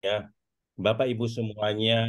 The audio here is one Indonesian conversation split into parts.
Ya, Bapak Ibu semuanya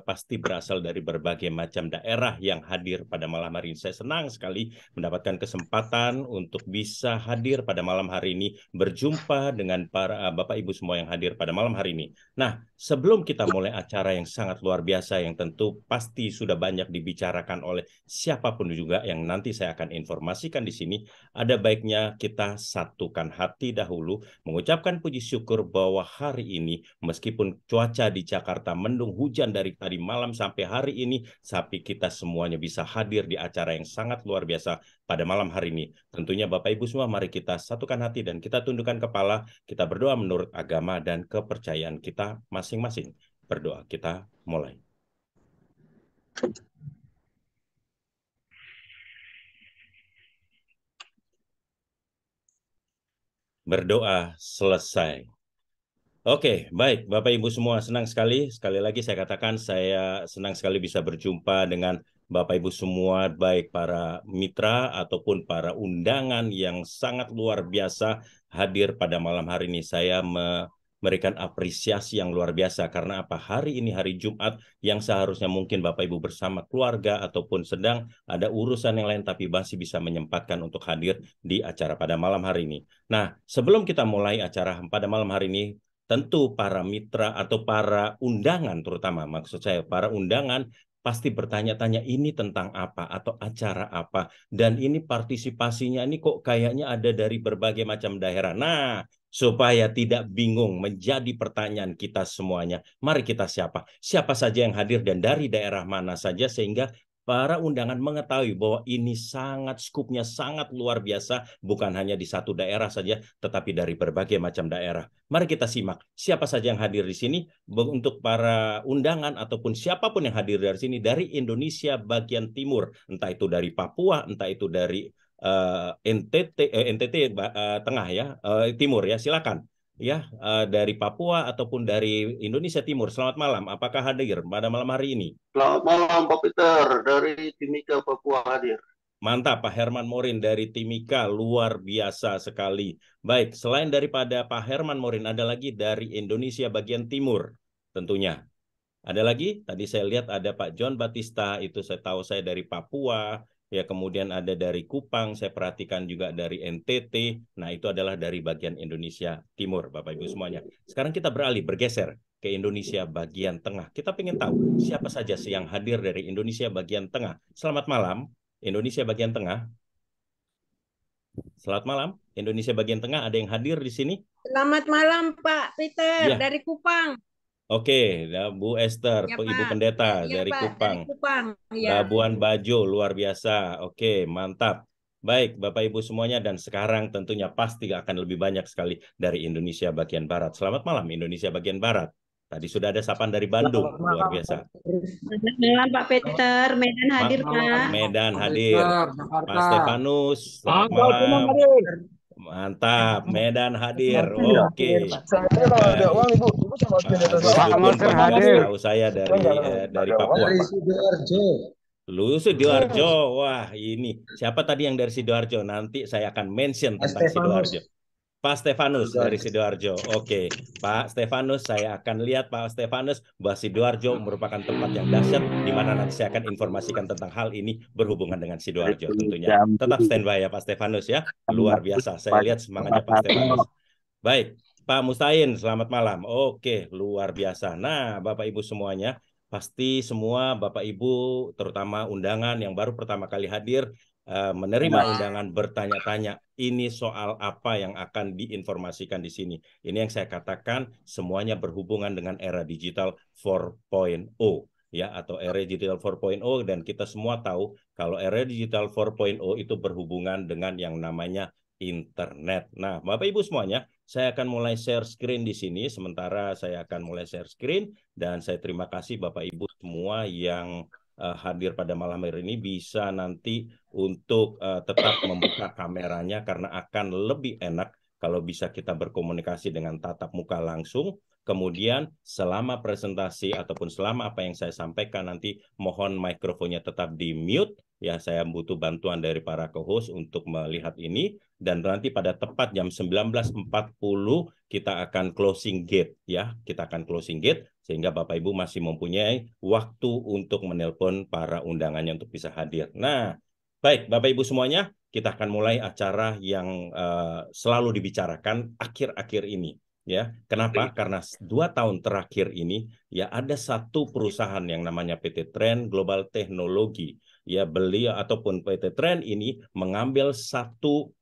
pasti berasal dari berbagai macam daerah yang hadir pada malam hari ini. Saya senang sekali mendapatkan kesempatan untuk bisa hadir pada malam hari ini, berjumpa dengan para Bapak Ibu semua yang hadir pada malam hari ini. Nah, sebelum kita mulai acara yang sangat luar biasa yang tentu pasti sudah banyak dibicarakan oleh siapapun juga yang nanti saya akan informasikan di sini, ada baiknya kita satukan hati dahulu, mengucapkan puji syukur bahwa hari ini meskipun cuaca di Jakarta mendung hujan dari tadi malam sampai hari ini, tapi kita semuanya bisa hadir di acara yang sangat luar biasa pada malam hari ini. Tentunya Bapak Ibu semua, mari kita satukan hati dan kita tundukkan kepala, kita berdoa menurut agama dan kepercayaan kita masing-masing. Berdoa, kita mulai. Berdoa selesai. Oke, baik Bapak Ibu semua, senang sekali. Sekali lagi saya katakan saya senang sekali bisa berjumpa dengan Bapak Ibu semua, baik para mitra ataupun para undangan yang sangat luar biasa hadir pada malam hari ini. Saya memberikan apresiasi yang luar biasa karena apa? Hari ini hari Jumat yang seharusnya mungkin Bapak Ibu bersama keluarga ataupun sedang ada urusan yang lain tapi masih bisa menyempatkan untuk hadir di acara pada malam hari ini. Nah, sebelum kita mulai acara pada malam hari ini, tentu para mitra atau para undangan terutama, maksud saya para undangan pasti bertanya-tanya ini tentang apa atau acara apa. Dan ini partisipasinya ini kok kayaknya ada dari berbagai macam daerah. Nah, supaya tidak bingung menjadi pertanyaan kita semuanya. Mari kita siapa? Siapa saja yang hadir dan dari daerah mana saja sehingga para undangan mengetahui bahwa ini sangat skupnya sangat luar biasa, bukan hanya di satu daerah saja, tetapi dari berbagai macam daerah. Mari kita simak siapa saja yang hadir di sini untuk para undangan ataupun siapapun yang hadir dari sini dari Indonesia bagian timur, entah itu dari Papua, entah itu dari NTT tengah ya, timur ya, silakan. Ya, dari Papua ataupun dari Indonesia Timur. Selamat malam. Apakah hadir pada malam hari ini? Selamat malam Pak Peter dari Timika Papua hadir. Mantap, Pak Herman Morin dari Timika, luar biasa sekali. Baik, selain daripada Pak Herman Morin, ada lagi dari Indonesia bagian timur, tentunya. Ada lagi, tadi saya lihat ada Pak John Batista, itu saya tahu saya dari Papua, ya kemudian ada dari Kupang, saya perhatikan juga dari NTT, nah itu adalah dari bagian Indonesia Timur, Bapak Ibu semuanya. Sekarang kita beralih, bergeser ke Indonesia bagian tengah. Kita ingin tahu siapa saja sih yang hadir dari Indonesia bagian tengah. Selamat malam, Indonesia bagian tengah. Selamat malam, Indonesia bagian tengah. Ada yang hadir di sini? Selamat malam Pak Peter Ya, dari Kupang. oke. Ya, Bu Esther, Ya Ibu Pak, Pendeta ya dari Pak dari Kupang. Kupang. Ya. Labuan Bajo, luar biasa. Oke, mantap. Baik, Bapak Ibu semuanya, dan sekarang tentunya pasti akan lebih banyak sekali dari Indonesia bagian Barat. Selamat malam, Indonesia bagian Barat. Tadi sudah ada sapaan dari Bandung, Selamat luar malam, biasa. Selamat malam Pak Peter, Medan hadir Ma- selamat malam, Pak. Medan Pak hadir. Peter, Pak Jakarta. Stefanus, selamat Mantap, semua malam. hadir. Mantap, Medan hadir. Oke, Saya kalau ada baik. uang, Ibu sama Pak di atas Agus Pak Gun Nasir juga hadir. setahu saya Cuman jangan dari ada uang, Papua. Dari Pak. Sidoarjo. Lu Sidoarjo, wah ini siapa tadi yang dari Sidoarjo? Nanti saya akan mention Mas tentang Stefanus. Sidoarjo. Pak Stefanus dari Sidoarjo. Sidoarjo. Oke, Pak Stefanus, saya akan lihat Pak Stefanus bahwa Sidoarjo merupakan tempat yang dahsyat di mana nanti saya akan informasikan tentang hal ini berhubungan dengan Sidoarjo tentunya. Tetap standby ya Pak Stefanus ya. Luar biasa. Saya lihat semangatnya Pak Stefanus. Baik, Pak Mustain, selamat malam. Oke, luar biasa. Nah, Bapak Ibu semuanya, pasti semua Bapak Ibu, terutama undangan yang baru pertama kali hadir, menerima undangan bertanya-tanya, ini soal apa yang akan diinformasikan di sini. Ini yang saya katakan semuanya berhubungan dengan era digital 4.0 ya, atau era digital 4.0, dan kita semua tahu kalau era digital 4.0 itu berhubungan dengan yang namanya internet. Nah, Bapak Ibu semuanya, saya akan mulai share screen di sini. Sementara saya akan mulai share screen dan saya terima kasih Bapak Ibu semua yang hadir pada malam hari ini bisa nanti untuk tetap membuka kameranya karena akan lebih enak kalau bisa kita berkomunikasi dengan tatap muka langsung. Kemudian selama presentasi ataupun selama apa yang saya sampaikan nanti mohon mikrofonnya tetap di mute. Ya, saya butuh bantuan dari para co-host untuk melihat ini. Dan nanti pada tepat jam 19.40 kita akan closing gate. Ya, kita akan closing gate sehingga Bapak Ibu masih mempunyai waktu untuk menelpon para undangannya untuk bisa hadir. Nah, baik Bapak Ibu semuanya, kita akan mulai acara yang selalu dibicarakan akhir-akhir ini. Ya, kenapa? Karena 2 tahun terakhir ini ya ada satu perusahaan yang namanya PT Trend Global Teknologi. Ya, beliau ataupun PT Trend ini mengambil satu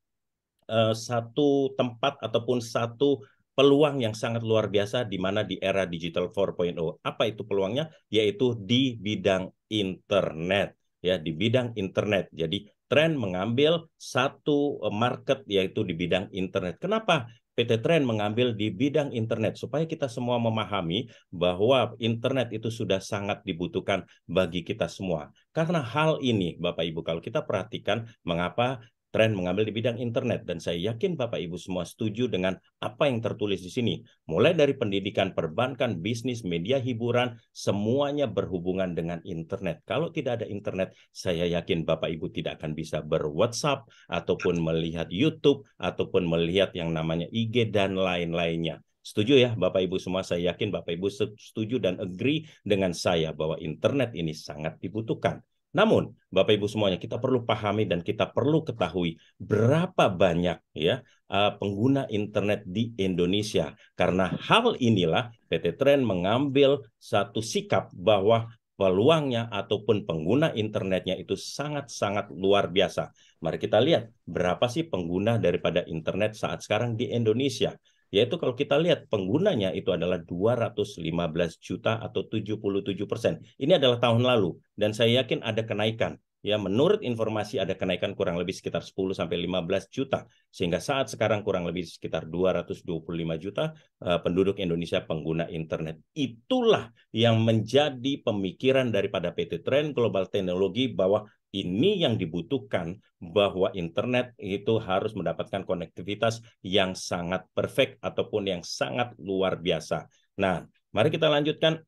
tempat ataupun satu peluang yang sangat luar biasa di mana di era digital 4.0. Apa itu peluangnya? Yaitu di bidang internet. Ya, di bidang internet. Jadi Trend mengambil satu market yaitu di bidang internet. Kenapa PT Trend mengambil di bidang internet? Supaya kita semua memahami bahwa internet itu sudah sangat dibutuhkan bagi kita semua. Karena hal ini, Bapak Ibu, kalau kita perhatikan mengapa Trend mengambil di bidang internet, dan saya yakin Bapak Ibu semua setuju dengan apa yang tertulis di sini. Mulai dari pendidikan, perbankan, bisnis, media hiburan, semuanya berhubungan dengan internet. Kalau tidak ada internet, saya yakin Bapak Ibu tidak akan bisa ber-WhatsApp, ataupun melihat YouTube, ataupun melihat yang namanya IG, dan lain-lainnya. Setuju ya Bapak Ibu semua, saya yakin Bapak Ibu setuju dan agree dengan saya bahwa internet ini sangat dibutuhkan. Namun, Bapak Ibu semuanya, kita perlu pahami dan kita perlu ketahui berapa banyak ya pengguna internet di Indonesia. Karena hal inilah PT Trend mengambil satu sikap bahwa peluangnya ataupun pengguna internetnya itu sangat-sangat luar biasa. Mari kita lihat berapa sih pengguna daripada internet saat sekarang di Indonesia. Yaitu kalau kita lihat penggunanya itu adalah 215 juta atau 77%. Ini adalah tahun lalu dan saya yakin ada kenaikan. Ya, menurut informasi ada kenaikan kurang lebih sekitar 10 sampai 15 juta sehingga saat sekarang kurang lebih sekitar 225 juta penduduk Indonesia pengguna internet. Itulah yang menjadi pemikiran daripada PT Trend Global Teknologi bahwa ini yang dibutuhkan, bahwa internet itu harus mendapatkan konektivitas yang sangat perfect ataupun yang sangat luar biasa. Nah, mari kita lanjutkan.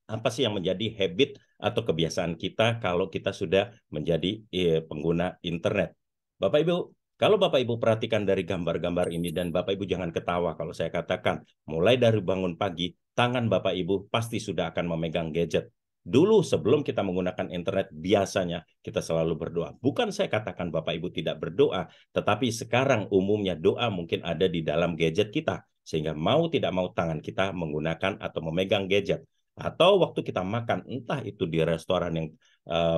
Apa sih yang menjadi habit atau kebiasaan kita kalau kita sudah menjadi pengguna internet? Bapak Ibu, kalau Bapak Ibu perhatikan dari gambar-gambar ini dan Bapak Ibu jangan ketawa kalau saya katakan, mulai dari bangun pagi, tangan Bapak Ibu pasti sudah akan memegang gadget. Dulu sebelum kita menggunakan internet, biasanya kita selalu berdoa. Bukan saya katakan Bapak Ibu tidak berdoa, tetapi sekarang umumnya doa mungkin ada di dalam gadget kita. Sehingga mau tidak mau tangan kita menggunakan atau memegang gadget. Atau waktu kita makan, entah itu di restoran yang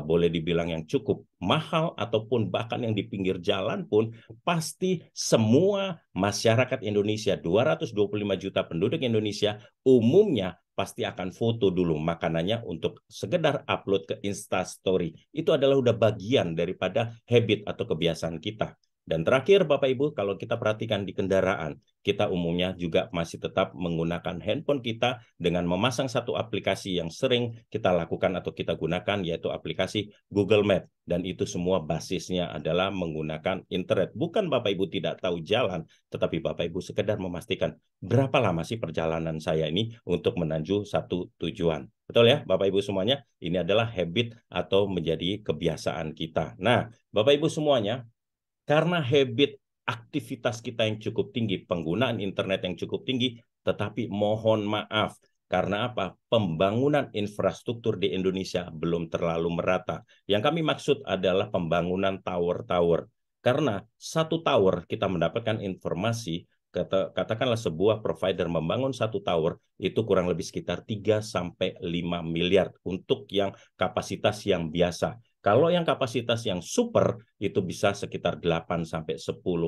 boleh dibilang yang cukup mahal, ataupun bahkan yang di pinggir jalan pun, pasti semua masyarakat Indonesia, 225 juta penduduk Indonesia, umumnya pasti akan foto dulu makanannya untuk sekedar upload ke Instastory. Itu adalah udah bagian daripada habit atau kebiasaan kita. Dan terakhir Bapak Ibu, kalau kita perhatikan di kendaraan, kita umumnya juga masih tetap menggunakan handphone kita dengan memasang satu aplikasi yang sering kita lakukan atau kita gunakan, yaitu aplikasi Google Map. Dan itu semua basisnya adalah menggunakan internet. Bukan Bapak Ibu tidak tahu jalan, tetapi Bapak Ibu sekedar memastikan berapa lama sih perjalanan saya ini untuk menuju satu tujuan. Betul ya Bapak Ibu semuanya? Ini adalah habit atau menjadi kebiasaan kita. Nah, Bapak Ibu semuanya, karena habit aktivitas kita yang cukup tinggi, penggunaan internet yang cukup tinggi, tetapi mohon maaf, karena apa? Pembangunan infrastruktur di Indonesia belum terlalu merata. Yang kami maksud adalah pembangunan tower-tower. Karena satu tower kita mendapatkan informasi, katakanlah sebuah provider membangun satu tower, itu kurang lebih sekitar 3-5 miliar untuk yang kapasitas yang biasa. Kalau yang kapasitas yang super itu bisa sekitar 8-10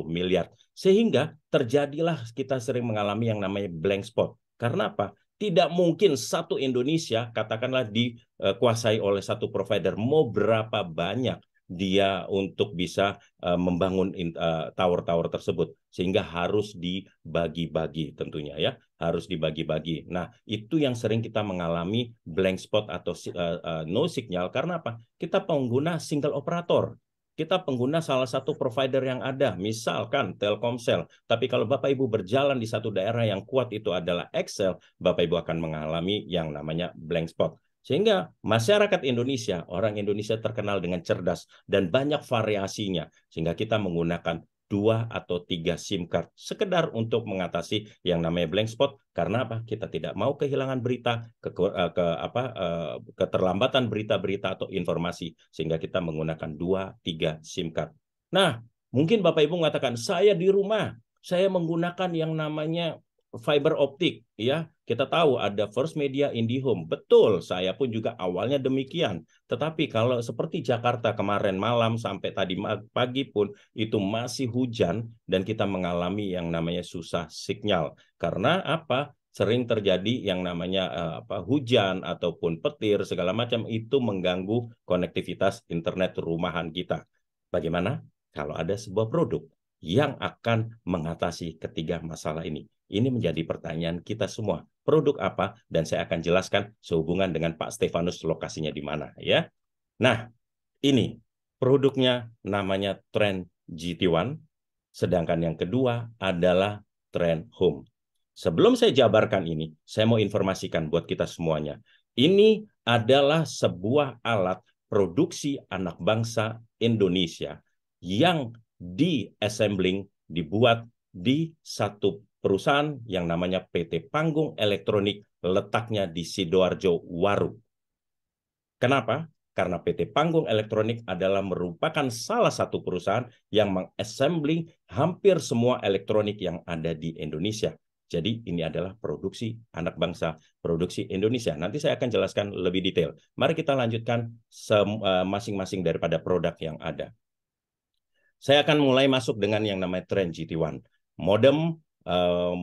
miliar. Sehingga terjadilah kita sering mengalami yang namanya blank spot. Karena apa? Tidak mungkin satu Indonesia katakanlah dikuasai oleh satu provider. Mau berapa banyak dia untuk bisa membangun tower-tower tersebut. Sehingga harus dibagi-bagi tentunya ya. Harus dibagi-bagi. Nah, itu yang sering kita mengalami blank spot atau no signal. Karena apa? Kita pengguna single operator. kita pengguna salah satu provider yang ada, misalkan Telkomsel. Tapi kalau Bapak Ibu berjalan di satu daerah yang kuat itu adalah Excel, Bapak Ibu akan mengalami yang namanya blank spot. Sehingga masyarakat Indonesia, orang Indonesia terkenal dengan cerdas dan banyak variasinya. Sehingga kita menggunakan 2 atau 3 SIM card sekedar untuk mengatasi yang namanya blank spot. Karena apa? Kita tidak mau kehilangan berita, keterlambatan berita-berita atau informasi, sehingga kita menggunakan 2-3 SIM card. Nah, mungkin Bapak Ibu mengatakan, saya di rumah, saya menggunakan yang namanya fiber optik, ya. Kita tahu ada First Media, IndiHome. Betul, saya pun juga awalnya demikian. Tetapi kalau seperti Jakarta kemarin malam sampai tadi pagi pun itu masih hujan dan kita mengalami yang namanya susah sinyal. Karena apa? Sering terjadi yang namanya hujan ataupun petir segala macam, itu mengganggu konektivitas internet rumahan kita. Bagaimana kalau ada sebuah produk yang akan mengatasi ketiga masalah ini? Ini menjadi pertanyaan kita semua. Produk apa? Dan saya akan jelaskan sehubungan dengan Pak Stefanus lokasinya di mana, ya. Nah, ini produknya namanya Trend GT1, sedangkan yang kedua adalah Trend Home. Sebelum saya jabarkan ini, saya mau informasikan buat kita semuanya. Ini adalah sebuah alat produksi anak bangsa Indonesia yang di-assembling, dibuat di satu perusahaan yang namanya PT Panggung Elektronik, letaknya di Sidoarjo, Waru. Kenapa? Karena PT Panggung Elektronik adalah merupakan salah satu perusahaan yang mengassembling hampir semua elektronik yang ada di Indonesia. Jadi ini adalah produksi anak bangsa, produksi Indonesia. Nanti saya akan jelaskan lebih detail. Mari kita lanjutkan masing-masing daripada produk yang ada. Saya akan mulai masuk dengan yang namanya Trend GT1. Modem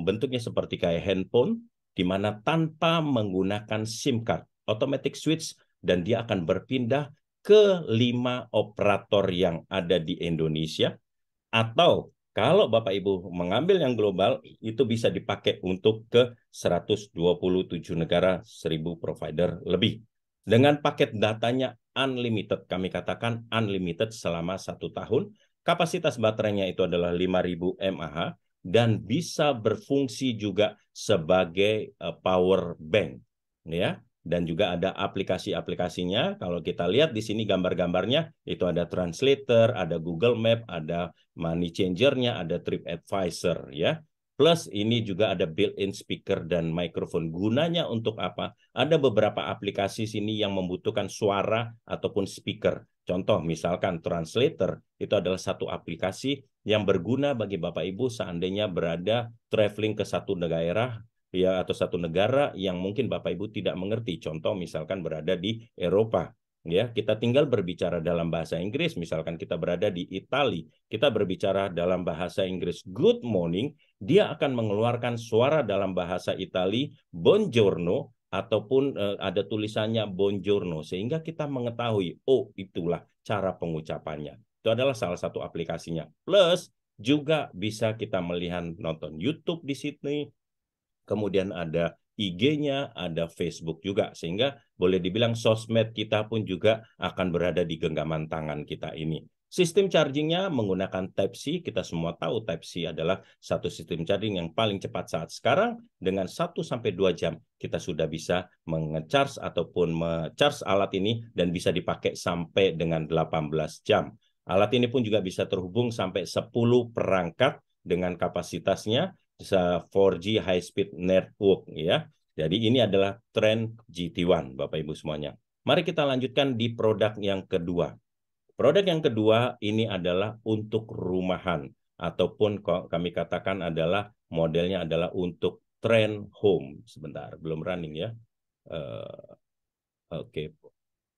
bentuknya seperti kayak handphone, di mana tanpa menggunakan SIM card, automatic switch, dan dia akan berpindah ke 5 operator yang ada di Indonesia. Atau kalau Bapak Ibu mengambil yang global, itu bisa dipakai untuk ke 127 negara, 1000 provider lebih. Dengan paket datanya unlimited, kami katakan unlimited selama 1 tahun. Kapasitas baterainya itu adalah 5000 mAh dan bisa berfungsi juga sebagai power bank, ya. Dan juga ada aplikasi-aplikasinya. Kalau kita lihat di sini gambar-gambarnya, itu ada translator, ada Google Map, ada money changer-nya, ada trip advisor, ya. Plus ini juga ada built-in speaker dan microphone. Gunanya untuk apa? Ada beberapa aplikasi sini yang membutuhkan suara ataupun speaker. Contoh misalkan translator, itu adalah satu aplikasi yang berguna bagi Bapak Ibu seandainya berada traveling ke satu daerah, ya, atau satu negara yang mungkin Bapak Ibu tidak mengerti. Contoh misalkan berada di Eropa, ya, kita tinggal berbicara dalam bahasa Inggris. Misalkan kita berada di Italia, kita berbicara dalam bahasa Inggris good morning, dia akan mengeluarkan suara dalam bahasa Italia buongiorno, ataupun ada tulisannya buongiorno, sehingga kita mengetahui, oh itulah cara pengucapannya. Itu adalah salah satu aplikasinya. Plus juga bisa kita melihat nonton YouTube di sini. Kemudian ada IG-nya, ada Facebook juga. Sehingga boleh dibilang sosmed kita pun juga akan berada di genggaman tangan kita ini. Sistem chargingnya menggunakan Type-C. Kita semua tahu Type-C adalah satu sistem charging yang paling cepat saat sekarang. Dengan 1-2 jam kita sudah bisa menge-charge ataupun me-charge alat ini dan bisa dipakai sampai dengan 18 jam. Alat ini pun juga bisa terhubung sampai 10 perangkat dengan kapasitasnya 4G high speed network, ya. Jadi ini adalah Trend GT1, Bapak Ibu semuanya. Mari kita lanjutkan di produk yang kedua. Produk yang kedua ini adalah untuk rumahan ataupun kami katakan adalah modelnya adalah untuk Trend Home. Sebentar, belum running ya.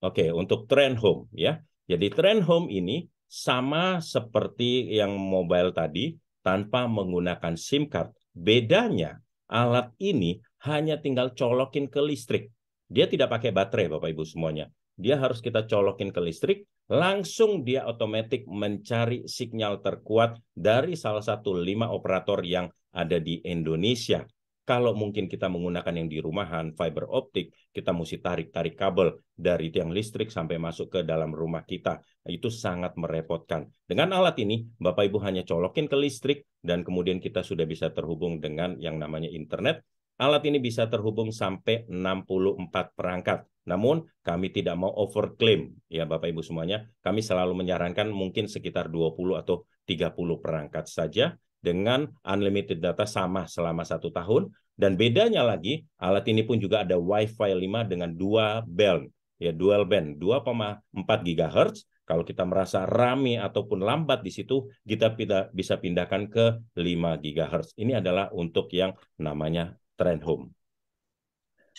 Oke, untuk Trend Home, ya. Jadi Trend Home ini sama seperti yang mobile tadi, tanpa menggunakan SIM card. Bedanya, alat ini hanya tinggal colokin ke listrik. Dia tidak pakai baterai, Bapak Ibu semuanya. Dia harus kita colokin ke listrik, langsung dia otomatis mencari sinyal terkuat dari salah satu 5 operator yang ada di Indonesia. Kalau mungkin kita menggunakan yang di rumahan, fiber optik, kita mesti tarik-tarik kabel dari tiang listrik sampai masuk ke dalam rumah kita. Itu sangat merepotkan. Dengan alat ini, Bapak Ibu hanya colokin ke listrik, dan kemudian kita sudah bisa terhubung dengan yang namanya internet. Alat ini bisa terhubung sampai 64 perangkat. Namun, kami tidak mau overclaim, ya Bapak Ibu semuanya. Kami selalu menyarankan mungkin sekitar 20 atau 30 perangkat saja, dengan unlimited data sama selama 1 tahun. Dan bedanya lagi, alat ini pun juga ada Wi-Fi 5 dengan dual band, ya dual band 2,4 GHz. Kalau kita merasa rame ataupun lambat di situ, kita bisa pindahkan ke 5 GHz. Ini adalah untuk yang namanya Trend Home.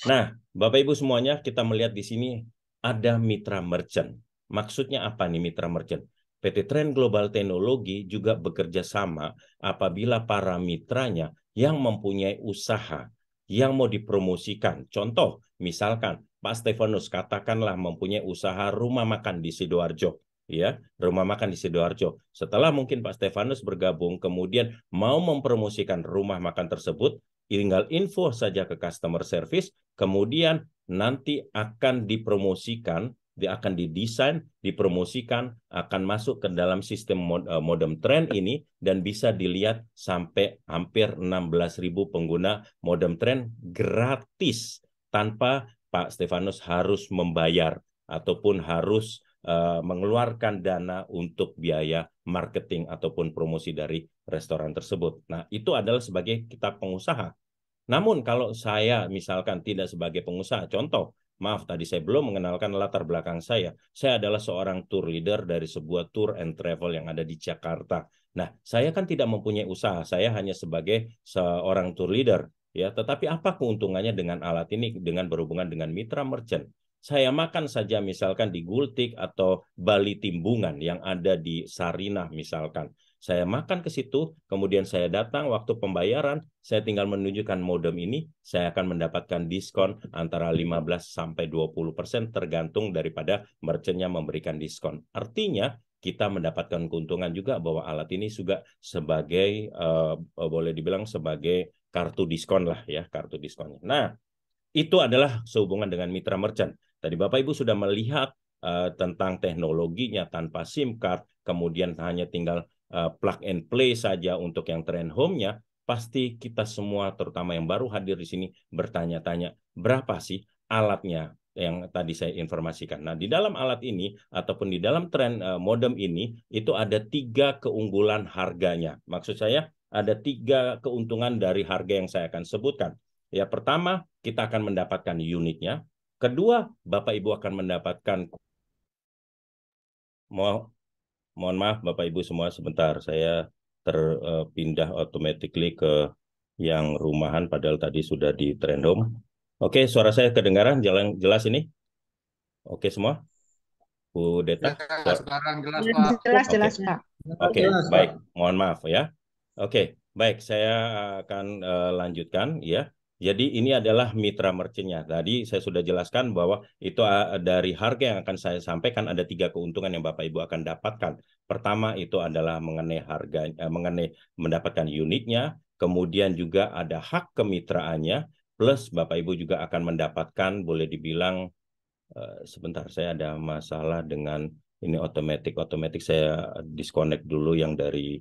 Nah, Bapak Ibu semuanya, kita melihat di sini ada mitra merchant. Maksudnya apa nih mitra merchant? PT Trend Global Teknologi juga bekerja sama apabila para mitranya yang mempunyai usaha yang mau dipromosikan. Contoh, misalkan Pak Stefanus katakanlah mempunyai usaha rumah makan di Sidoarjo, ya, rumah makan di Sidoarjo. Setelah mungkin Pak Stefanus bergabung, kemudian mau mempromosikan rumah makan tersebut, tinggal info saja ke customer service, kemudian nanti akan dipromosikan, akan didesain, dipromosikan, akan masuk ke dalam sistem modem Trend ini, dan bisa dilihat sampai hampir 16.000 pengguna modem Trend gratis, tanpa Pak Stefanus harus membayar ataupun harus mengeluarkan dana untuk biaya marketing ataupun promosi dari restoran tersebut. Nah, itu adalah sebagai kita pengusaha. Namun kalau saya misalkan tidak sebagai pengusaha, contoh, maaf tadi saya belum mengenalkan latar belakang saya. Saya adalah seorang tour leader dari sebuah tour and travel yang ada di Jakarta. Nah, saya kan tidak mempunyai usaha, saya hanya sebagai seorang tour leader, ya. Tetapi apa keuntungannya dengan alat ini dengan berhubungan dengan mitra merchant? Saya makan saja misalkan di Gultik atau Bali Timbungan yang ada di Sarinah misalkan. Saya makan ke situ, kemudian saya datang waktu pembayaran, saya tinggal menunjukkan modem ini, saya akan mendapatkan diskon antara 15 sampai 20% tergantung daripada merchantnya memberikan diskon. Artinya kita mendapatkan keuntungan juga bahwa alat ini juga sebagai boleh dibilang sebagai kartu diskon lah ya, kartu diskonnya. Nah, itu adalah sehubungan dengan mitra merchant. Tadi Bapak Ibu sudah melihat tentang teknologinya tanpa SIM card, kemudian hanya tinggal plug and play saja untuk yang Trend Home-nya. Pasti kita semua, terutama yang baru hadir di sini, bertanya-tanya berapa sih alatnya yang tadi saya informasikan. Nah, di dalam alat ini ataupun di dalam Trend modem ini itu ada 3 keunggulan harganya. Maksud saya ada 3 keuntungan dari harga yang saya akan sebutkan. Ya, pertama, kita akan mendapatkan unitnya. Kedua, Bapak Ibu akan mendapatkan, mohon maaf Bapak Ibu semua sebentar, saya terpindah automatically ke yang rumahan, padahal tadi sudah di Trend Home. Oke, suara saya kedengaran, jelas ini? Oke semua? Bu Deta? Ya, sekarang jelas Pak. Jelas, Pak. Oke, baik. Mohon maaf ya. Oke, baik. Saya akan lanjutkan ya. Jadi ini adalah mitra merchant-nya. Tadi saya sudah jelaskan bahwa itu dari harga yang akan saya sampaikan ada 3 keuntungan yang Bapak Ibu akan dapatkan. Pertama itu adalah mengenai harga, mengenai mendapatkan unitnya, kemudian juga ada hak kemitraannya, plus Bapak Ibu juga akan mendapatkan, boleh dibilang, sebentar saya ada masalah dengan ini otomatis saya disconnect dulu yang dari,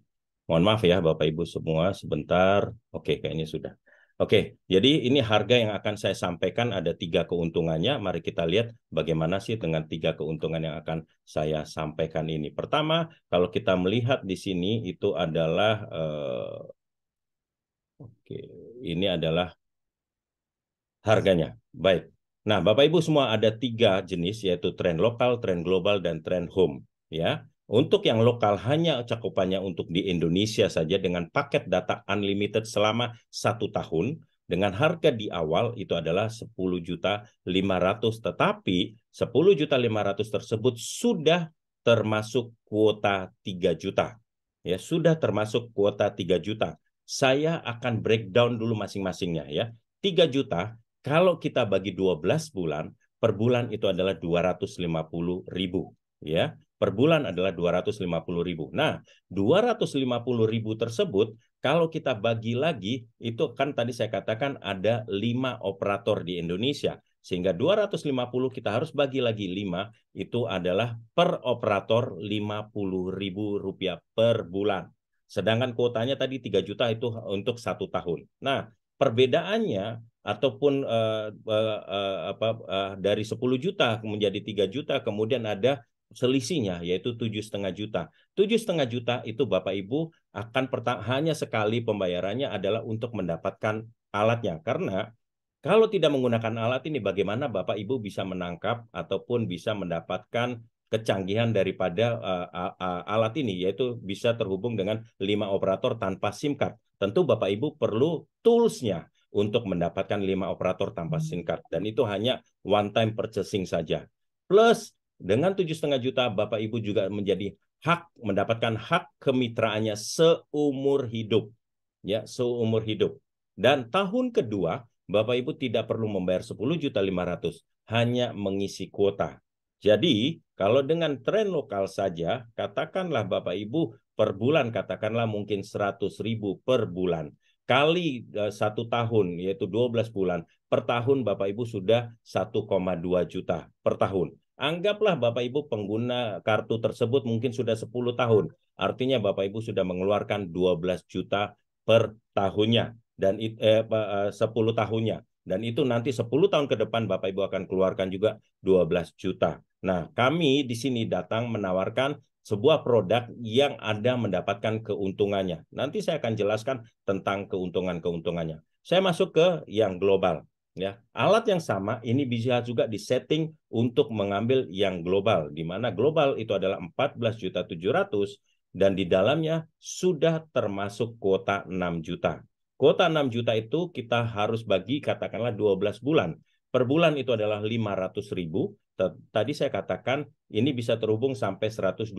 mohon maaf ya Bapak Ibu semua sebentar. Oke, kayaknya sudah. Oke, jadi ini harga yang akan saya sampaikan ada 3 keuntungannya. Mari kita lihat bagaimana sih dengan 3 keuntungan yang akan saya sampaikan ini. Pertama, kalau kita melihat di sini itu adalah oke, ini adalah harganya. Baik. Nah, Bapak Ibu semua ada 3 jenis, yaitu Trend lokal, Trend global, dan Trend home. Ya, untuk yang lokal hanya cakupannya untuk di Indonesia saja dengan paket data unlimited selama 1 tahun. Dengan harga di awal itu adalah 10.500.000, tetapi 10.500.000 tersebut sudah termasuk kuota 3 juta. Ya, sudah termasuk kuota 3 juta. Saya akan breakdown dulu masing-masingnya ya. 3 juta kalau kita bagi 12 bulan, per bulan itu adalah 250.000 ya. per bulan adalah 250.000. Nah, 250.000 tersebut kalau kita bagi lagi, itu kan tadi saya katakan ada 5 operator di Indonesia. Sehingga 250 kita harus bagi lagi 5, itu adalah per operator Rp50.000 per bulan. Sedangkan kuotanya tadi 3 juta itu untuk 1 tahun. Nah, perbedaannya ataupun dari 10 juta menjadi 3 juta, kemudian ada selisihnya yaitu 7,5 juta. 7,5 juta itu Bapak Ibu akan hanya sekali pembayarannya adalah untuk mendapatkan alatnya. Karena kalau tidak menggunakan alat ini, bagaimana Bapak Ibu bisa menangkap ataupun bisa mendapatkan kecanggihan daripada alat ini, yaitu bisa terhubung dengan 5 operator tanpa SIM card. Tentu Bapak Ibu perlu tools-nya untuk mendapatkan 5 operator tanpa SIM card. Dan itu hanya one time purchasing saja. Plus, dengan 7,5 juta, Bapak Ibu juga mendapatkan hak kemitraannya seumur hidup. Ya, seumur hidup. Dan tahun kedua, Bapak Ibu tidak perlu membayar 10.500.000, hanya mengisi kuota. Jadi, kalau dengan tren lokal saja, katakanlah Bapak Ibu per bulan, katakanlah mungkin 100.000 per bulan. Kali 1 tahun, yaitu 12 bulan, per tahun Bapak Ibu sudah 1,2 juta per tahun. Anggaplah Bapak Ibu pengguna kartu tersebut mungkin sudah 10 tahun. Artinya Bapak Ibu sudah mengeluarkan 12 juta per tahunnya. Dan 10 tahunnya. Dan itu nanti 10 tahun ke depan Bapak Ibu akan keluarkan juga 12 juta. Nah, kami di sini datang menawarkan sebuah produk yang ada mendapatkan keuntungannya. Nanti saya akan jelaskan tentang keuntungan-keuntungannya. Saya masuk ke yang global. Ya, alat yang sama ini bisa juga disetting untuk mengambil yang global, di mana global itu adalah 14.700.000 dan di dalamnya sudah termasuk kuota 6 juta. Kuota 6 juta itu kita harus bagi katakanlah 12 bulan. Per bulan itu adalah 500.000. Tadi saya katakan ini bisa terhubung sampai 127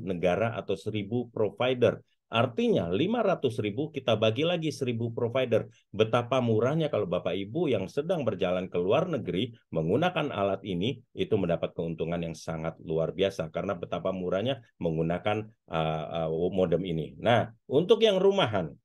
negara atau 1.000 provider. Artinya 500.000 kita bagi lagi 1.000 provider. Betapa murahnya kalau Bapak Ibu yang sedang berjalan ke luar negeri menggunakan alat ini, itu mendapat keuntungan yang sangat luar biasa. Karena betapa murahnya menggunakan modem ini. Nah, untuk yang rumahan,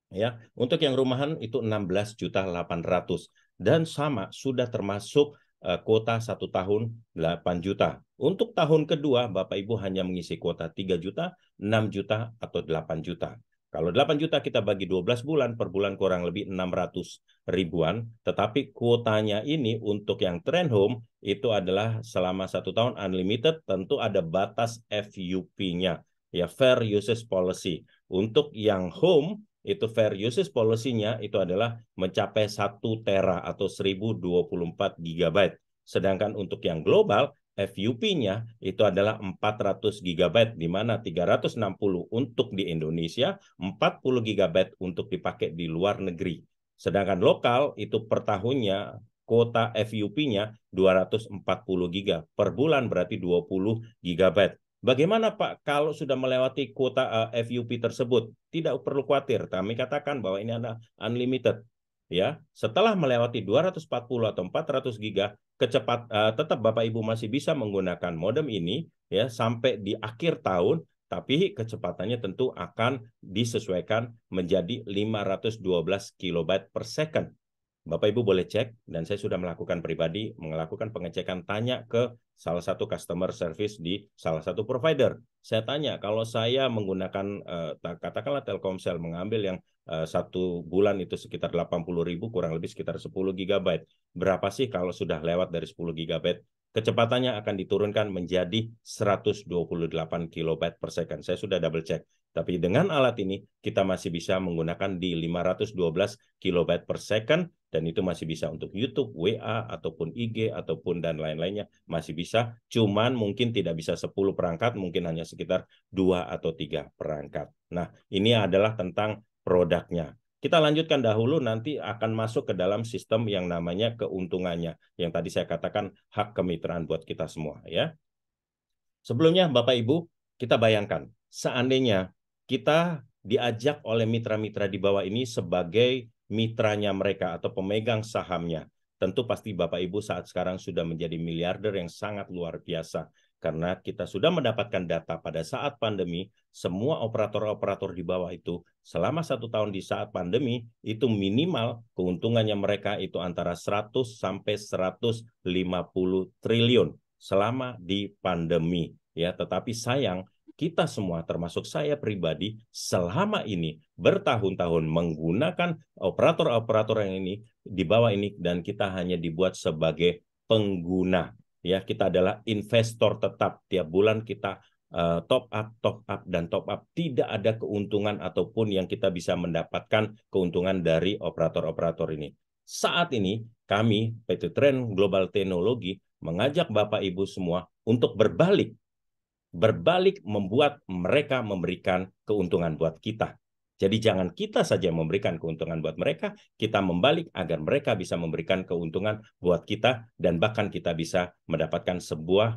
ya, untuk yang rumahan itu 16.800.000 dan sama sudah termasuk kuota 1 tahun 8 juta. Untuk tahun kedua Bapak Ibu hanya mengisi kuota 3 juta, 6 juta atau 8 juta. Kalau 8 juta kita bagi 12 bulan, per bulan kurang lebih 600 ribuan, tetapi kuotanya ini untuk yang Trend Home itu adalah selama 1 tahun unlimited, tentu ada batas FUP-nya, ya, Fair Usage Policy. Untuk yang Home itu fair usage policy-nya itu adalah mencapai 1 tera atau 1024 GB. Sedangkan untuk yang global, FUP-nya itu adalah 400 GB, di mana 360 untuk di Indonesia, 40 GB untuk dipakai di luar negeri. Sedangkan lokal itu per tahunnya kuota FUP-nya 240 GB. Per bulan berarti 20 GB. Bagaimana Pak kalau sudah melewati kuota FUP tersebut? Tidak perlu khawatir, kami katakan bahwa ini adalah unlimited. Ya, setelah melewati 240 atau 400 giga, tetap Bapak Ibu masih bisa menggunakan modem ini ya sampai di akhir tahun, tapi kecepatannya tentu akan disesuaikan menjadi 512 kilobyte per second. Bapak Ibu boleh cek, dan saya sudah melakukan pribadi, melakukan pengecekan, tanya ke salah satu customer service di salah satu provider. Saya tanya, kalau saya menggunakan, katakanlah Telkomsel, mengambil yang 1 bulan itu sekitar 80.000, kurang lebih sekitar 10 GB. Berapa sih kalau sudah lewat dari 10 GB? Kecepatannya akan diturunkan menjadi 128 kilobyte per second. Saya sudah double check. Tapi dengan alat ini, kita masih bisa menggunakan di 512 kilobyte per second, dan itu masih bisa untuk YouTube, WA, ataupun IG, ataupun dan lain-lainnya. Masih bisa, cuman mungkin tidak bisa 10 perangkat, mungkin hanya sekitar 2 atau 3 perangkat. Nah, ini adalah tentang produknya. Kita lanjutkan dahulu, nanti akan masuk ke dalam sistem yang namanya keuntungannya. Yang tadi saya katakan hak kemitraan buat kita semua. Ya. Sebelumnya Bapak Ibu, kita bayangkan, seandainya kita diajak oleh mitra-mitra di bawah ini sebagai mitranya mereka atau pemegang sahamnya. Tentu pasti Bapak Ibu saat sekarang sudah menjadi miliarder yang sangat luar biasa. karena kita sudah mendapatkan data pada saat pandemi, semua operator-operator di bawah itu selama 1 tahun di saat pandemi, itu minimal keuntungannya mereka itu antara 100 sampai 150 triliun selama di pandemi. Ya, tetapi sayang, kita semua termasuk saya pribadi selama ini bertahun-tahun menggunakan operator-operator yang ini di bawah ini dan kita hanya dibuat sebagai pengguna. Ya, kita adalah investor tetap. Tiap bulan kita top up dan top up. Tidak ada keuntungan ataupun yang kita bisa mendapatkan keuntungan dari operator-operator ini. Saat ini kami PT Trend Global Teknologi mengajak Bapak Ibu semua untuk berbalik membuat mereka memberikan keuntungan buat kita. Jadi jangan kita saja memberikan keuntungan buat mereka, kita membalik agar mereka bisa memberikan keuntungan buat kita dan bahkan kita bisa mendapatkan sebuah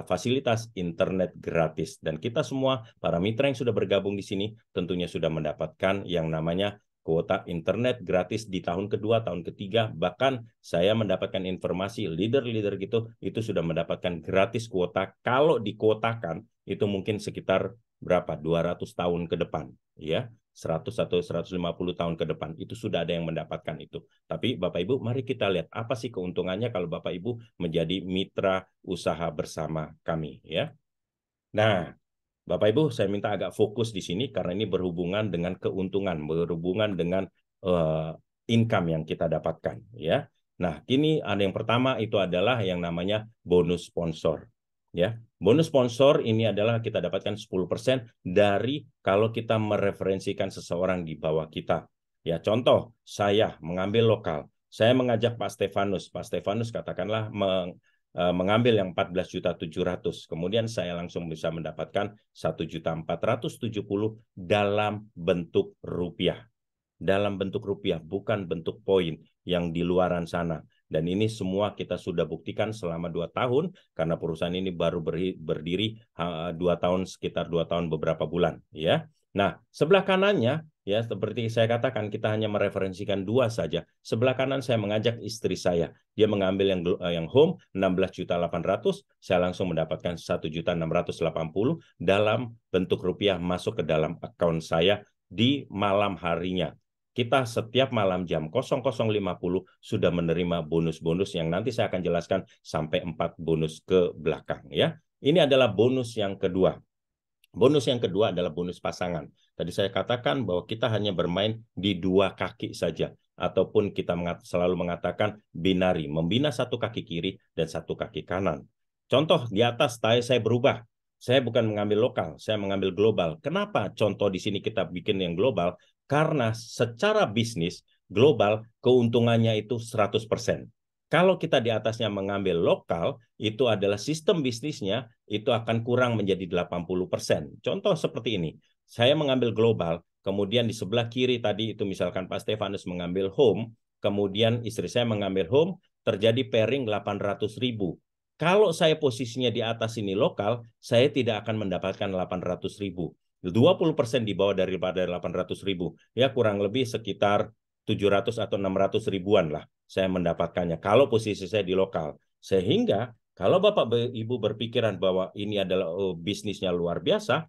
fasilitas internet gratis. Dan kita semua, para mitra yang sudah bergabung di sini, tentunya sudah mendapatkan yang namanya kuota internet gratis di tahun kedua, tahun ketiga, bahkan saya mendapatkan informasi leader-leader gitu, itu sudah mendapatkan gratis kuota. Kalau dikuotakan, itu mungkin sekitar berapa? 200 tahun ke depan, ya. 100 atau 150 tahun ke depan, itu sudah ada yang mendapatkan itu. Tapi Bapak Ibu, mari kita lihat apa sih keuntungannya kalau Bapak Ibu menjadi mitra usaha bersama kami, ya. Nah, Bapak Ibu, saya minta agak fokus di sini karena ini berhubungan dengan keuntungan, berhubungan dengan income yang kita dapatkan, ya. Nah, kini ada yang pertama itu adalah yang namanya bonus sponsor, ya. Bonus sponsor ini adalah kita dapatkan 10% dari kalau kita mereferensikan seseorang di bawah kita. Ya, contoh saya mengambil lokal, saya mengajak Pak Stefanus katakanlah mengambil yang 14.700.000, kemudian saya langsung bisa mendapatkan 1.470.000 dalam bentuk rupiah. Dalam bentuk rupiah, bukan bentuk poin yang di luaran sana. Dan ini semua kita sudah buktikan selama 2 tahun, karena perusahaan ini baru berdiri 2 tahun, sekitar 2 tahun beberapa bulan. Ya. Nah, sebelah kanannya, ya seperti saya katakan, kita hanya mereferensikan 2 saja. Sebelah kanan saya mengajak istri saya. Dia mengambil yang home 16.800.000, saya langsung mendapatkan 1.680.000 dalam bentuk rupiah masuk ke dalam akun saya di malam harinya. Kita setiap malam jam 00.50 sudah menerima bonus-bonus yang nanti saya akan jelaskan sampai 4 bonus ke belakang, ya. Ini adalah bonus yang kedua. Bonus yang kedua adalah bonus pasangan. Tadi saya katakan bahwa kita hanya bermain di 2 kaki saja, ataupun kita selalu mengatakan binari, membina 1 kaki kiri dan 1 kaki kanan. Contoh di atas saya berubah. Saya bukan mengambil lokal, saya mengambil global. Kenapa contoh di sini kita bikin yang global? Karena secara bisnis global keuntungannya itu 100%. Kalau kita di atasnya mengambil lokal, itu adalah sistem bisnisnya itu akan kurang menjadi 80%. Contoh seperti ini, saya mengambil global, kemudian di sebelah kiri tadi itu misalkan Pak Stefanus mengambil home, kemudian istri saya mengambil home, terjadi pairing 800.000. Kalau saya posisinya di atas ini lokal, saya tidak akan mendapatkan 800.000. 20% di bawah daripada 800.000. Ya kurang lebih sekitar 700 atau 600 ribuan lah saya mendapatkannya kalau posisi saya di lokal. Sehingga kalau Bapak Ibu berpikiran bahwa ini adalah bisnisnya luar biasa,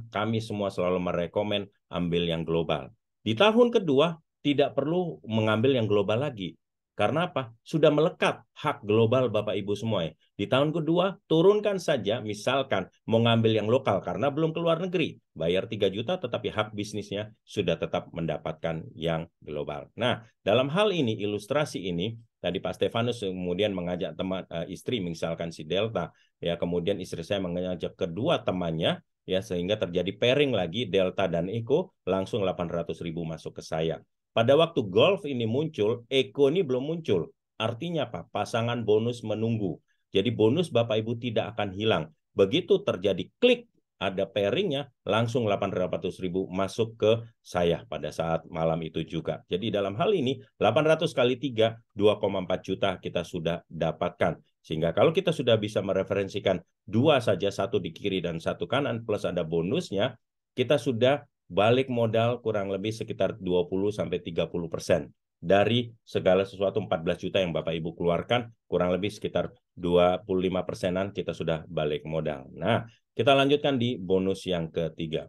kami semua selalu merekomen ambil yang global. Di tahun kedua tidak perlu mengambil yang global lagi. Karena apa? Sudah melekat hak global Bapak Ibu semua. Di tahun kedua, turunkan saja, misalkan mau ngambil yang lokal karena belum keluar negeri. Bayar 3 juta, tetapi hak bisnisnya sudah tetap mendapatkan yang global. Nah, dalam hal ini, ilustrasi ini, tadi Pak Stefanus kemudian mengajak teman istri, misalkan si Delta, ya kemudian istri saya mengajak kedua temannya, ya sehingga terjadi pairing lagi, Delta dan Eko, langsung 800.000 masuk ke saya. Pada waktu golf ini muncul, Eko ini belum muncul. Artinya apa? Pasangan bonus menunggu. Jadi bonus Bapak Ibu tidak akan hilang. Begitu terjadi klik, ada pairingnya, langsung 800.000 masuk ke saya pada saat malam itu juga. Jadi dalam hal ini, 800 kali 3, 2,4 juta kita sudah dapatkan. Sehingga kalau kita sudah bisa mereferensikan 2 saja, 1 di kiri dan 1 kanan, plus ada bonusnya, kita sudah balik modal kurang lebih sekitar 20-30%. dari segala sesuatu 14 juta yang Bapak Ibu keluarkan, kurang lebih sekitar 25%-an kita sudah balik modal. Nah, kita lanjutkan di bonus yang ketiga.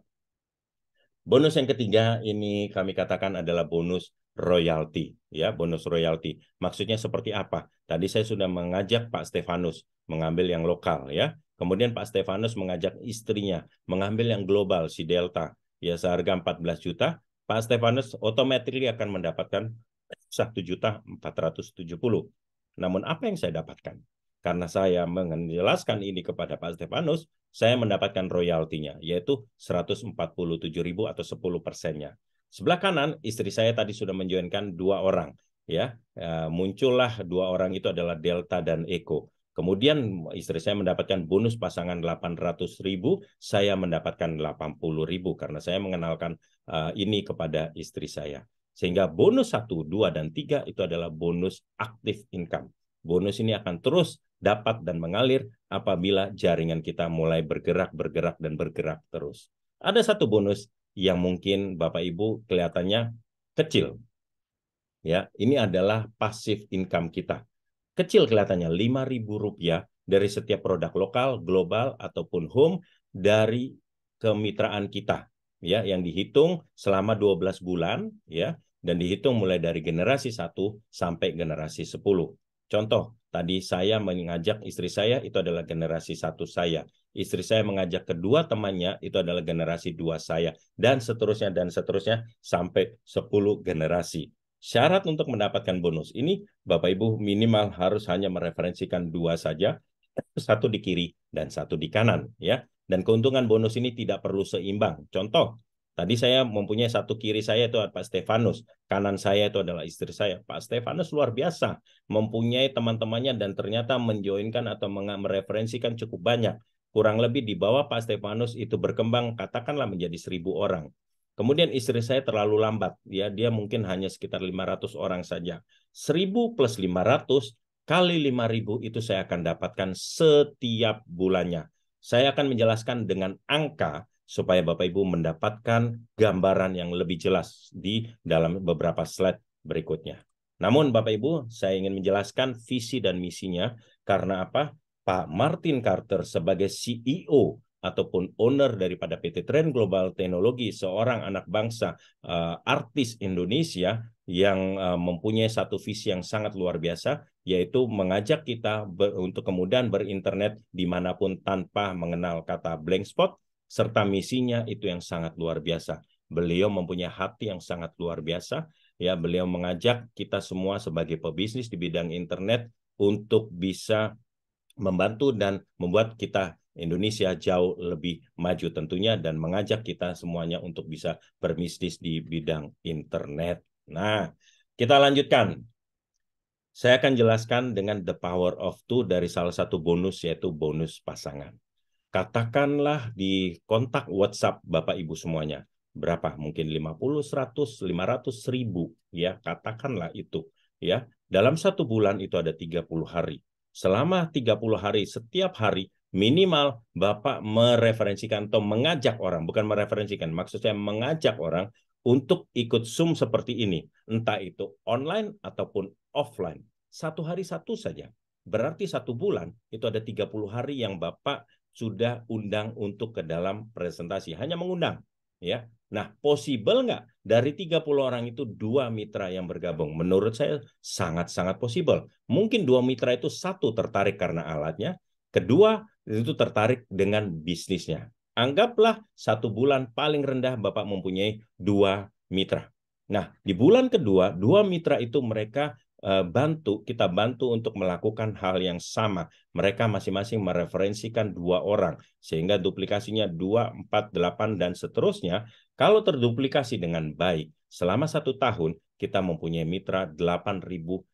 Bonus yang ketiga ini kami katakan adalah bonus royalti, ya, bonus royalti. Maksudnya seperti apa? Tadi saya sudah mengajak Pak Stefanus mengambil yang lokal, ya. Kemudian Pak Stefanus mengajak istrinya mengambil yang global, si Delta, ya, seharga 14 juta. Pak Stefanus otomatis akan mendapatkan 1.470.000. Namun apa yang saya dapatkan? Karena saya menjelaskan ini kepada Pak Stefanus, saya mendapatkan royaltinya, yaitu 147.000 atau 10%-nya. Sebelah kanan, istri saya tadi sudah menjoinkan 2 orang. Ya, muncullah 2 orang itu adalah Delta dan Eko. Kemudian istri saya mendapatkan bonus pasangan 800.000, saya mendapatkan 80.000 karena saya mengenalkan ini kepada istri saya. Sehingga bonus 1, 2, dan 3 itu adalah bonus active income. Bonus ini akan terus dapat dan mengalir apabila jaringan kita mulai bergerak terus. Ada satu bonus yang mungkin Bapak Ibu kelihatannya kecil. Ya, ini adalah passive income kita. Kecil kelihatannya, Rp5.000 dari setiap produk lokal, global ataupun home dari kemitraan kita, ya, yang dihitung selama 12 bulan, ya, dan dihitung mulai dari generasi 1 sampai generasi 10. Contoh, tadi saya mengajak istri saya, itu adalah generasi 1 saya. Istri saya mengajak kedua temannya, itu adalah generasi 2 saya. Dan seterusnya sampai 10 generasi. Syarat untuk mendapatkan bonus ini, Bapak Ibu minimal harus hanya mereferensikan 2 saja, 1 di kiri dan 1 di kanan, ya. Dan keuntungan bonus ini tidak perlu seimbang. Contoh, tadi saya mempunyai 1 kiri saya itu Pak Stefanus, kanan saya itu adalah istri saya. Pak Stefanus luar biasa, mempunyai teman-temannya dan ternyata menjoinkan atau mereferensikan cukup banyak. Kurang lebih di bawah Pak Stefanus itu berkembang katakanlah menjadi 1.000 orang. Kemudian istri saya terlalu lambat, ya, dia mungkin hanya sekitar 500 orang saja. 1.000 plus 500 kali 5.000 itu saya akan dapatkan setiap bulannya. Saya akan menjelaskan dengan angka supaya Bapak Ibu mendapatkan gambaran yang lebih jelas di dalam beberapa slide berikutnya. Namun Bapak Ibu, saya ingin menjelaskan visi dan misinya karena apa? Pak Martin Carter sebagai CEO ataupun owner daripada PT Trend Global Teknologi, seorang anak bangsa, artis Indonesia yang mempunyai satu visi yang sangat luar biasa, yaitu mengajak kita untuk kemudian berinternet dimanapun tanpa mengenal kata blank spot, serta misinya itu yang sangat luar biasa. Beliau mempunyai hati yang sangat luar biasa, ya, beliau mengajak kita semua sebagai pebisnis di bidang internet untuk bisa membantu dan membuat kita Indonesia jauh lebih maju tentunya dan mengajak kita semuanya untuk bisa berbisnis di bidang internet. Nah, kita lanjutkan. Saya akan jelaskan dengan the power of two dari salah satu bonus, yaitu bonus pasangan. Katakanlah di kontak WhatsApp Bapak Ibu semuanya. Berapa? Mungkin 50, 100, 500, 1.000. Ya, katakanlah itu. Ya, dalam 1 bulan itu ada 30 hari. Selama 30 hari, setiap hari, minimal Bapak mereferensikan atau mengajak orang, bukan mereferensikan, maksud saya mengajak orang untuk ikut Zoom seperti ini. Entah itu online ataupun offline. 1 hari 1 saja. Berarti 1 bulan itu ada 30 hari yang Bapak sudah undang untuk ke dalam presentasi. Hanya mengundang. Ya. Nah, possible nggak dari 30 orang itu 2 mitra yang bergabung? Menurut saya sangat-sangat possible. Mungkin 2 mitra itu, 1 tertarik karena alatnya, kedua itu tertarik dengan bisnisnya. Anggaplah 1 bulan paling rendah Bapak mempunyai 2 mitra. Nah, di bulan kedua, 2 mitra itu mereka kita bantu untuk melakukan hal yang sama. Mereka masing-masing mereferensikan 2 orang, sehingga duplikasinya 2, 4, 8, dan seterusnya. Kalau terduplikasi dengan baik, selama 1 tahun, kita mempunyai mitra 8.190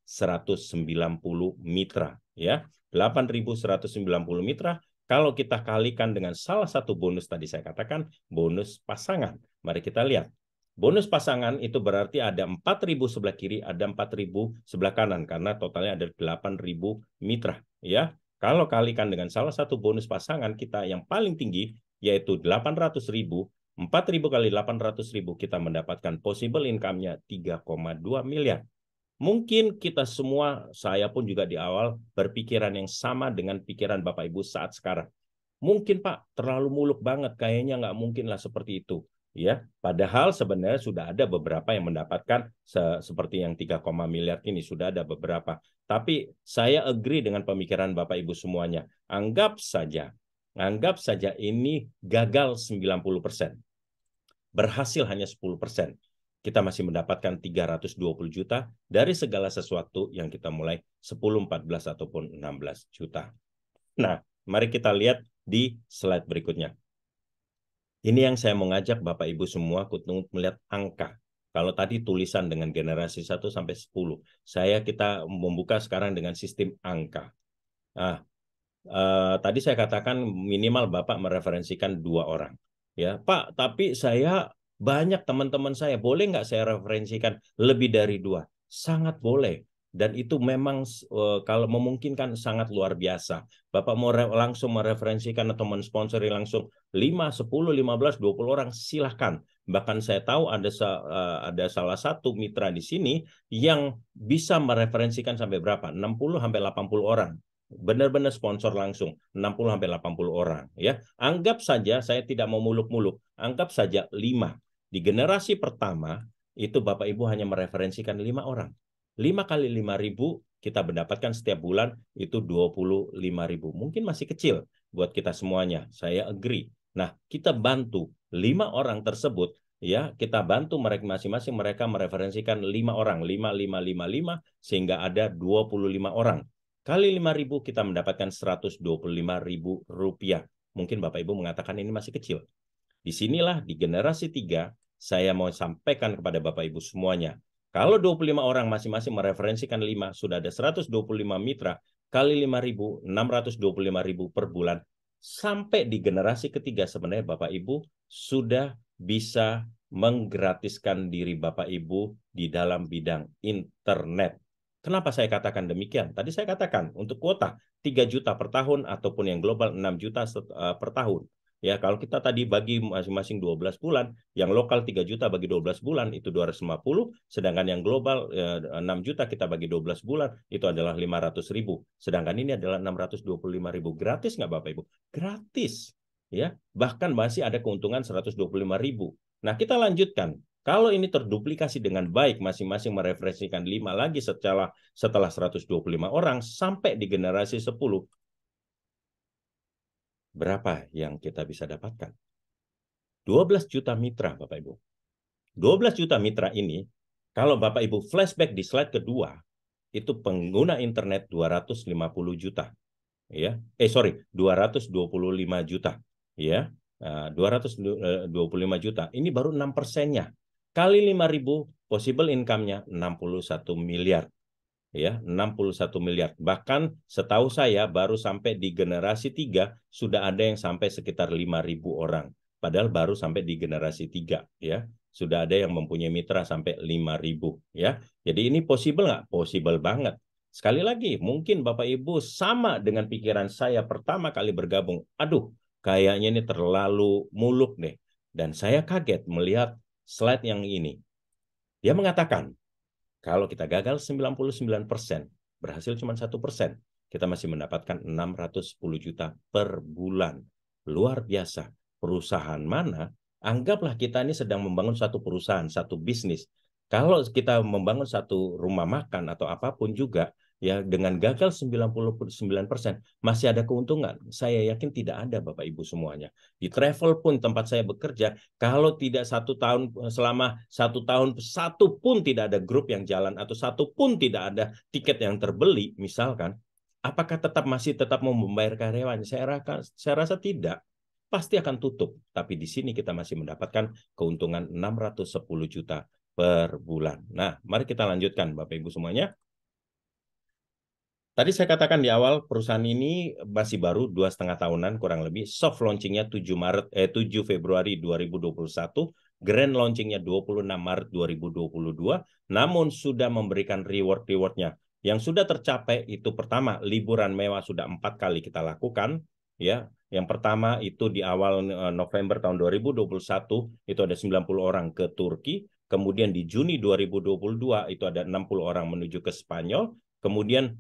mitra. Ya, 8.190 mitra. Kalau kita kalikan dengan salah satu bonus tadi saya katakan, bonus pasangan. Mari kita lihat. Bonus pasangan itu berarti ada 4.000 sebelah kiri, ada 4.000 sebelah kanan, karena totalnya ada 8.000 mitra. Ya, kalau kalikan dengan salah satu bonus pasangan kita yang paling tinggi, yaitu 800.000, 4.000 kali 800.000, kita mendapatkan possible income-nya 3,2 miliar. Mungkin kita semua, saya pun juga di awal berpikiran yang sama dengan pikiran Bapak Ibu saat sekarang. Mungkin Pak, terlalu muluk banget, kayaknya nggak mungkin lah seperti itu. Ya, padahal sebenarnya sudah ada beberapa yang mendapatkan seperti yang 3, miliar ini, sudah ada beberapa. Tapi saya agree dengan pemikiran Bapak Ibu semuanya. Anggap saja ini gagal 90%. Berhasil hanya 10%. Kita masih mendapatkan 320 juta dari segala sesuatu yang kita mulai 10, 14, ataupun 16 juta. Nah, mari kita lihat di slide berikutnya. Ini yang saya mau ngajak Bapak Ibu semua untuk melihat angka. Kalau tadi tulisan dengan generasi 1 sampai 10, kita membuka sekarang dengan sistem angka. Nah, tadi saya katakan minimal Bapak mereferensikan 2 orang. Ya, Pak, tapi saya banyak teman-teman saya, boleh nggak saya referensikan lebih dari 2? Sangat boleh. Dan itu memang kalau memungkinkan sangat luar biasa. Bapak mau langsung mereferensikan atau mensponsori langsung 5, 10, 15, 20 orang, silahkan. Bahkan saya tahu ada salah satu mitra di sini yang bisa mereferensikan sampai berapa? 60 sampai 80 orang. Benar-benar sponsor langsung 60 sampai 80 orang, ya. Anggap saja, saya tidak mau muluk-muluk, anggap saja 5. Di generasi pertama itu Bapak Ibu hanya mereferensikan 5 orang. 5 kali 5.000 kita mendapatkan setiap bulan itu 25.000. Mungkin masih kecil buat kita semuanya, saya agree. Nah, kita bantu 5 orang tersebut, ya, kita bantu mereka masing-masing, mereka mereferensikan 5 orang, 5, 5, 5, 5, sehingga ada 25 orang. Kali 5.000 kita mendapatkan 125.000 rupiah. Mungkin Bapak Ibu mengatakan ini masih kecil. Disinilah di generasi 3 saya mau sampaikan kepada Bapak Ibu semuanya. Kalau 25 orang masing-masing mereferensikan 5, sudah ada 125 mitra, kali 5.000, 625.000 per bulan. Sampai di generasi ketiga sebenarnya Bapak Ibu sudah bisa menggratiskan diri Bapak Ibu di dalam bidang internet. Kenapa saya katakan demikian? Tadi saya katakan untuk kuota 3 juta per tahun ataupun yang global 6 juta per tahun. Ya, kalau kita tadi bagi masing-masing 12 bulan, yang lokal 3 juta bagi 12 bulan itu 250, sedangkan yang global 6 juta kita bagi 12 bulan itu adalah 500.000. Sedangkan ini adalah 625.000. Gratis nggak Bapak Ibu? Gratis. Ya, bahkan masih ada keuntungan 125.000. Nah, kita lanjutkan. Kalau ini terduplikasi dengan baik, masing-masing mereferensikan 5 lagi setelah 125 orang sampai di generasi 10, berapa yang kita bisa dapatkan? 12 juta mitra, Bapak Ibu. 12 juta mitra ini, kalau Bapak Ibu flashback di slide kedua, itu pengguna internet 250 juta. Ya, 225 juta. Ya, 225 juta. Ini baru 6%-nya. Kali 5.000, possible income-nya 61 miliar. Ya, 61 miliar. Bahkan setahu saya baru sampai di generasi 3 sudah ada yang sampai sekitar 5.000 orang. Padahal baru sampai di generasi 3, ya. Sudah ada yang mempunyai mitra sampai 5.000, ya. Jadi ini possible nggak? Possible banget. Sekali lagi, mungkin Bapak Ibu sama dengan pikiran saya pertama kali bergabung. Aduh, kayaknya ini terlalu muluk deh. Dan saya kaget melihat slide yang ini. Dia mengatakan, kalau kita gagal 99%, berhasil cuma 1%, kita masih mendapatkan 610 juta per bulan. Luar biasa. Perusahaan mana? Anggaplah kita ini sedang membangun satu perusahaan, satu bisnis. Kalau kita membangun satu rumah makan atau apapun juga, ya dengan gagal 99%, masih ada keuntungan. Saya yakin tidak ada Bapak Ibu semuanya. Di travel pun tempat saya bekerja, kalau tidak selama 1 tahun, 1 pun tidak ada grup yang jalan atau 1 pun tidak ada tiket yang terbeli, misalkan, apakah masih tetap mau membayar karyawan? Saya rasa tidak. Pasti akan tutup. Tapi di sini kita masih mendapatkan keuntungan 610 juta per bulan. Nah, mari kita lanjutkan Bapak Ibu semuanya. Tadi saya katakan di awal perusahaan ini masih baru 2,5 tahunan kurang lebih. Soft launchingnya 7 Februari 2021, grand launchingnya 26 Maret 2022. Namun sudah memberikan reward-rewardnya. Yang sudah tercapai itu pertama, liburan mewah sudah 4 kali kita lakukan. Ya, yang pertama itu di awal November tahun 2021 itu ada 90 orang ke Turki. Kemudian di Juni 2022 itu ada 60 orang menuju ke Spanyol. Kemudian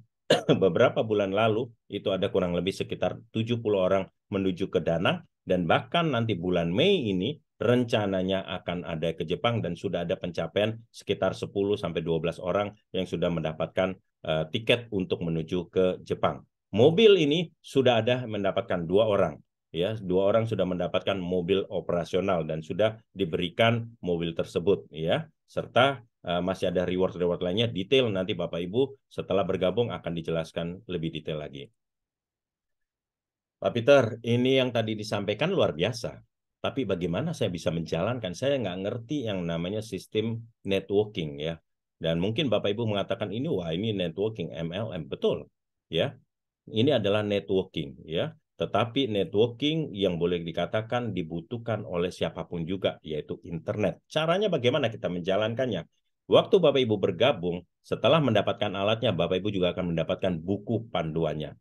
beberapa bulan lalu itu ada kurang lebih sekitar 70 orang menuju ke Danang. Dan bahkan nanti bulan Mei ini rencananya akan ada ke Jepang dan sudah ada pencapaian sekitar 10-12 orang yang sudah mendapatkan tiket untuk menuju ke Jepang. Mobil ini sudah ada mendapatkan 2 orang. Ya, 2 orang sudah mendapatkan mobil operasional dan sudah diberikan mobil tersebut, ya. Serta masih ada reward-reward lainnya. Detail nanti Bapak Ibu setelah bergabung akan dijelaskan lebih detail lagi. Pak Peter, ini yang tadi disampaikan luar biasa. Tapi bagaimana saya bisa menjalankan? Saya nggak ngerti yang namanya sistem networking, ya. Dan mungkin Bapak Ibu mengatakan ini, wah ini networking MLM, betul, ya. Ini adalah networking, ya. Tetapi networking yang boleh dikatakan dibutuhkan oleh siapapun juga, yaitu internet. Caranya bagaimana kita menjalankannya? Waktu Bapak Ibu bergabung, setelah mendapatkan alatnya, Bapak Ibu juga akan mendapatkan buku panduannya.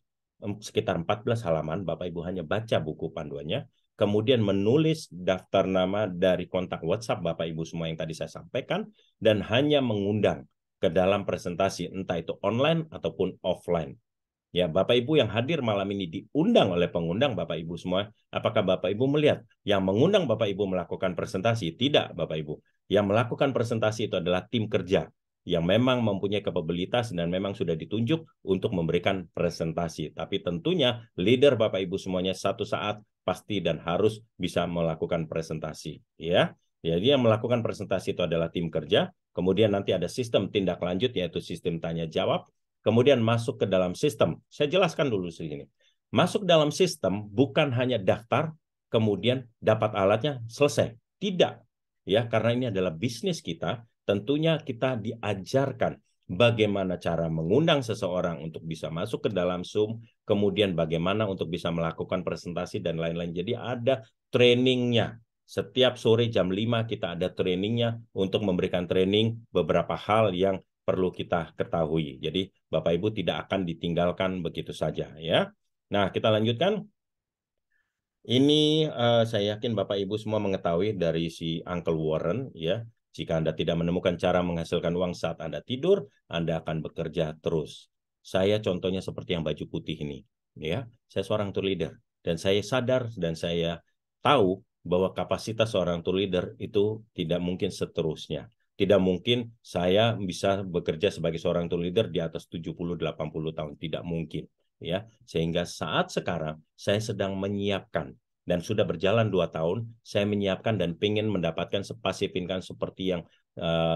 Sekitar 14 halaman, Bapak Ibu hanya baca buku panduannya, kemudian menulis daftar nama dari kontak WhatsApp Bapak Ibu semua yang tadi saya sampaikan, dan hanya mengundang ke dalam presentasi, entah itu online ataupun offline. Ya, Bapak Ibu yang hadir malam ini diundang oleh pengundang Bapak Ibu semua. Apakah Bapak Ibu melihat yang mengundang Bapak Ibu melakukan presentasi? Tidak, Bapak Ibu. Yang melakukan presentasi itu adalah tim kerja yang memang mempunyai kapabilitas dan memang sudah ditunjuk untuk memberikan presentasi. Tapi tentunya leader Bapak Ibu semuanya satu saat pasti dan harus bisa melakukan presentasi. Ya, jadi yang melakukan presentasi itu adalah tim kerja. Kemudian nanti ada sistem tindak lanjut yaitu sistem tanya jawab. Kemudian masuk ke dalam sistem. Saya jelaskan dulu segini. Masuk dalam sistem bukan hanya daftar, kemudian dapat alatnya, selesai. Tidak. Ya, karena ini adalah bisnis kita, tentunya kita diajarkan bagaimana cara mengundang seseorang untuk bisa masuk ke dalam Zoom, kemudian bagaimana untuk bisa melakukan presentasi dan lain-lain. Jadi ada trainingnya. Setiap sore jam 5 kita ada trainingnya untuk memberikan training beberapa hal yang perlu kita ketahui. Jadi Bapak Ibu tidak akan ditinggalkan begitu saja, ya. Nah, kita lanjutkan. Ini saya yakin Bapak Ibu semua mengetahui dari si Uncle Warren, ya. Jika Anda tidak menemukan cara menghasilkan uang saat Anda tidur, Anda akan bekerja terus. Saya contohnya seperti yang baju putih ini, ya. Saya seorang tour leader dan saya sadar dan saya tahu bahwa kapasitas seorang tour leader itu tidak mungkin seterusnya. Tidak mungkin saya bisa bekerja sebagai seorang tour leader di atas 70-80 tahun. Tidak mungkin, ya. Sehingga saat sekarang saya sedang menyiapkan dan sudah berjalan 2 tahun, saya menyiapkan dan ingin mendapatkan passive income seperti yang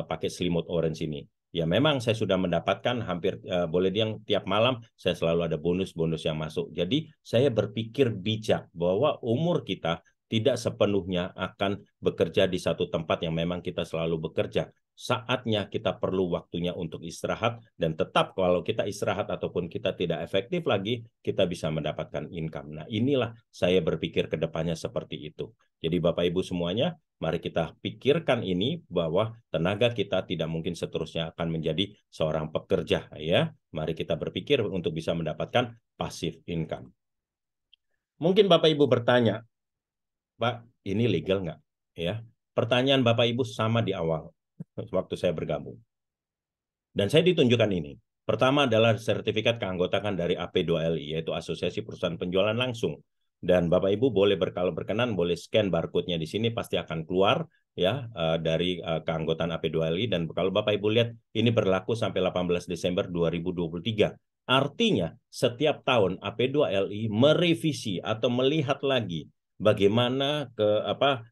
pakai selimut orange ini. Ya memang saya sudah mendapatkan hampir boleh dibilang tiap malam saya selalu ada bonus-bonus yang masuk. Jadi saya berpikir bijak bahwa umur kita tidak sepenuhnya akan bekerja di satu tempat yang memang kita selalu bekerja. Saatnya kita perlu waktunya untuk istirahat, dan tetap kalau kita istirahat ataupun kita tidak efektif lagi, kita bisa mendapatkan income. Nah, inilah saya berpikir ke depannya seperti itu. Jadi Bapak Ibu semuanya, mari kita pikirkan ini bahwa tenaga kita tidak mungkin seterusnya akan menjadi seorang pekerja, ya. Mari kita berpikir untuk bisa mendapatkan passive income. Mungkin Bapak Ibu bertanya, Pak, ini legal nggak? Ya, pertanyaan Bapak Ibu sama di awal waktu saya bergabung. Dan saya ditunjukkan ini. Pertama adalah sertifikat keanggotaan dari AP2LI, yaitu Asosiasi Perusahaan Penjualan Langsung. Dan Bapak Ibu boleh kalau berkenan boleh scan barcode-nya di sini, pasti akan keluar ya dari keanggotaan AP2LI. Dan kalau Bapak Ibu lihat ini berlaku sampai 18 Desember 2023. Artinya setiap tahun AP2LI merevisi atau melihat lagi bagaimana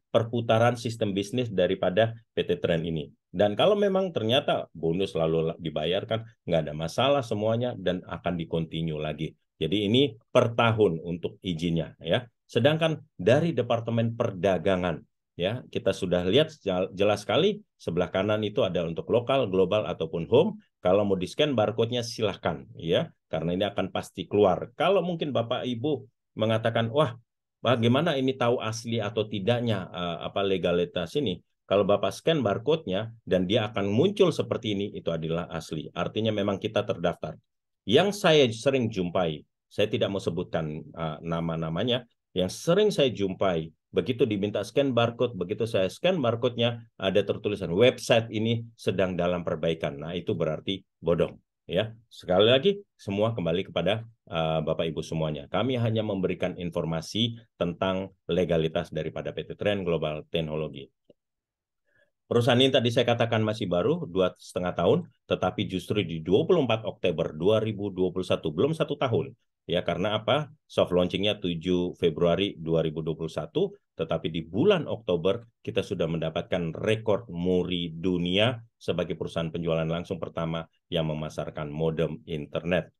perputaran sistem bisnis daripada PT Tren ini. Dan kalau memang ternyata bonus selalu dibayarkan, nggak ada masalah semuanya dan akan dikontinue lagi. Jadi ini per tahun untuk izinnya, ya. Sedangkan dari Departemen Perdagangan, ya, kita sudah lihat jelas sekali sebelah kanan itu ada untuk lokal, global ataupun home. Kalau mau di-scan barcode-nya silahkan, ya, karena ini akan pasti keluar. Kalau mungkin Bapak Ibu mengatakan, wah, bagaimana ini tahu asli atau tidaknya legalitas ini? Kalau Bapak scan barcode-nya dan dia akan muncul seperti ini, itu adalah asli. Artinya memang kita terdaftar. Yang saya sering jumpai, saya tidak mau sebutkan nama-namanya, yang sering saya jumpai Begitu diminta scan barcode, begitu saya scan barcode-nya, ada tertulisan website ini sedang dalam perbaikan. Nah, itu berarti bodong. Ya, sekali lagi semua kembali kepada Bapak Ibu semuanya. Kami hanya memberikan informasi tentang legalitas daripada PT Trend Global Teknologi. Perusahaan ini tadi saya katakan masih baru, 2,5 tahun, tetapi justru di 24 Oktober 2021, belum 1 tahun. Ya, karena apa? Soft launching-nya 7 Februari 2021, tetapi di bulan Oktober kita sudah mendapatkan rekor muri dunia sebagai perusahaan penjualan langsung pertama yang memasarkan modem internet.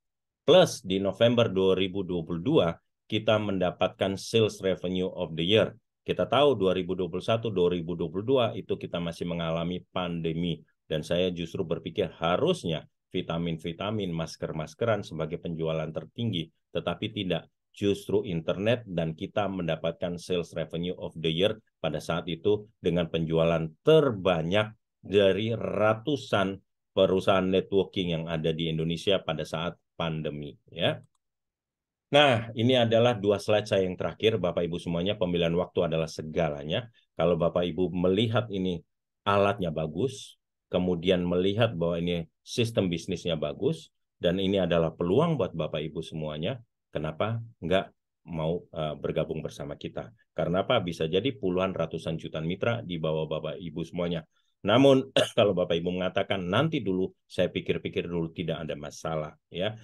Plus di November 2022, kita mendapatkan Sales Revenue of the Year. Kita tahu 2021-2022 itu kita masih mengalami pandemi. Dan saya justru berpikir harusnya vitamin-vitamin, masker-maskeran sebagai penjualan tertinggi. Tetapi tidak. Justru internet dan kita mendapatkan Sales Revenue of the Year pada saat itu dengan penjualan terbanyak dari ratusan perusahaan networking yang ada di Indonesia pada saat pandemi. Ya. Nah, ini adalah 2 slide saya yang terakhir, Bapak Ibu semuanya. Pemilihan waktu adalah segalanya. Kalau Bapak Ibu melihat ini alatnya bagus, kemudian melihat bahwa ini sistem bisnisnya bagus, dan ini adalah peluang buat Bapak Ibu semuanya, kenapa nggak mau bergabung bersama kita? Karena apa? Bisa jadi puluhan ratusan jutaan mitra di bawah Bapak Ibu semuanya. Namun kalau Bapak Ibu mengatakan nanti dulu, saya pikir-pikir dulu, tidak ada masalah, ya.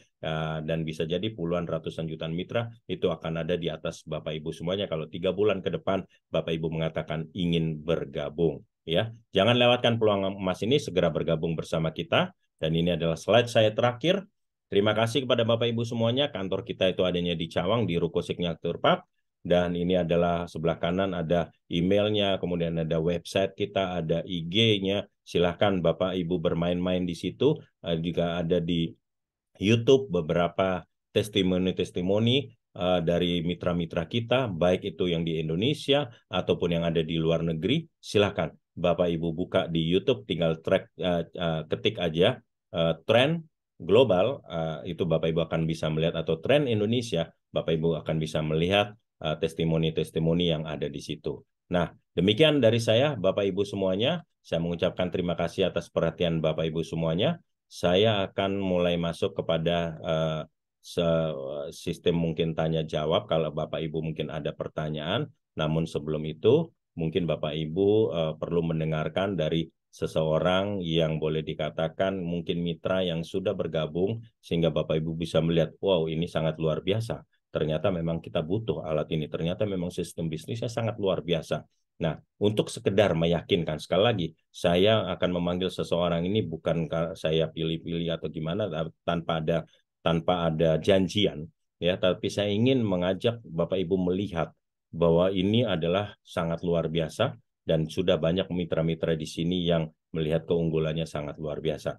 Dan bisa jadi puluhan ratusan jutaan mitra itu akan ada di atas Bapak Ibu semuanya kalau 3 bulan ke depan Bapak Ibu mengatakan ingin bergabung, ya. Jangan lewatkan peluang emas ini, segera bergabung bersama kita. Dan ini adalah slide saya terakhir. Terima kasih kepada Bapak Ibu semuanya. Kantor kita itu adanya di Cawang, di Ruko Signature Park. Dan ini adalah sebelah kanan ada emailnya, kemudian ada website kita, ada IG-nya. Silahkan Bapak Ibu bermain-main di situ. Juga ada di YouTube beberapa testimoni-testimoni dari mitra-mitra kita, baik itu yang di Indonesia ataupun yang ada di luar negeri. Silahkan Bapak Ibu buka di YouTube, tinggal ketik aja Trend Global, itu Bapak Ibu akan bisa melihat, atau Trend Indonesia, Bapak Ibu akan bisa melihat testimoni-testimoni yang ada di situ. Nah, demikian dari saya, Bapak Ibu semuanya. Saya mengucapkan terima kasih atas perhatian Bapak Ibu semuanya. Saya akan mulai masuk kepada sistem mungkin tanya jawab kalau Bapak Ibu mungkin ada pertanyaan. Namun sebelum itu, mungkin Bapak Ibu perlu mendengarkan dari seseorang yang boleh dikatakan mungkin mitra yang sudah bergabung, sehingga Bapak Ibu bisa melihat, wow, ini sangat luar biasa. Ternyata memang kita butuh alat ini. Ternyata memang sistem bisnisnya sangat luar biasa. Nah, untuk sekedar meyakinkan, sekali lagi, saya akan memanggil seseorang ini bukan saya pilih-pilih atau gimana, tanpa ada janjian, ya. Tapi saya ingin mengajak Bapak Ibu melihat bahwa ini adalah sangat luar biasa dan sudah banyak mitra-mitra di sini yang melihat keunggulannya sangat luar biasa.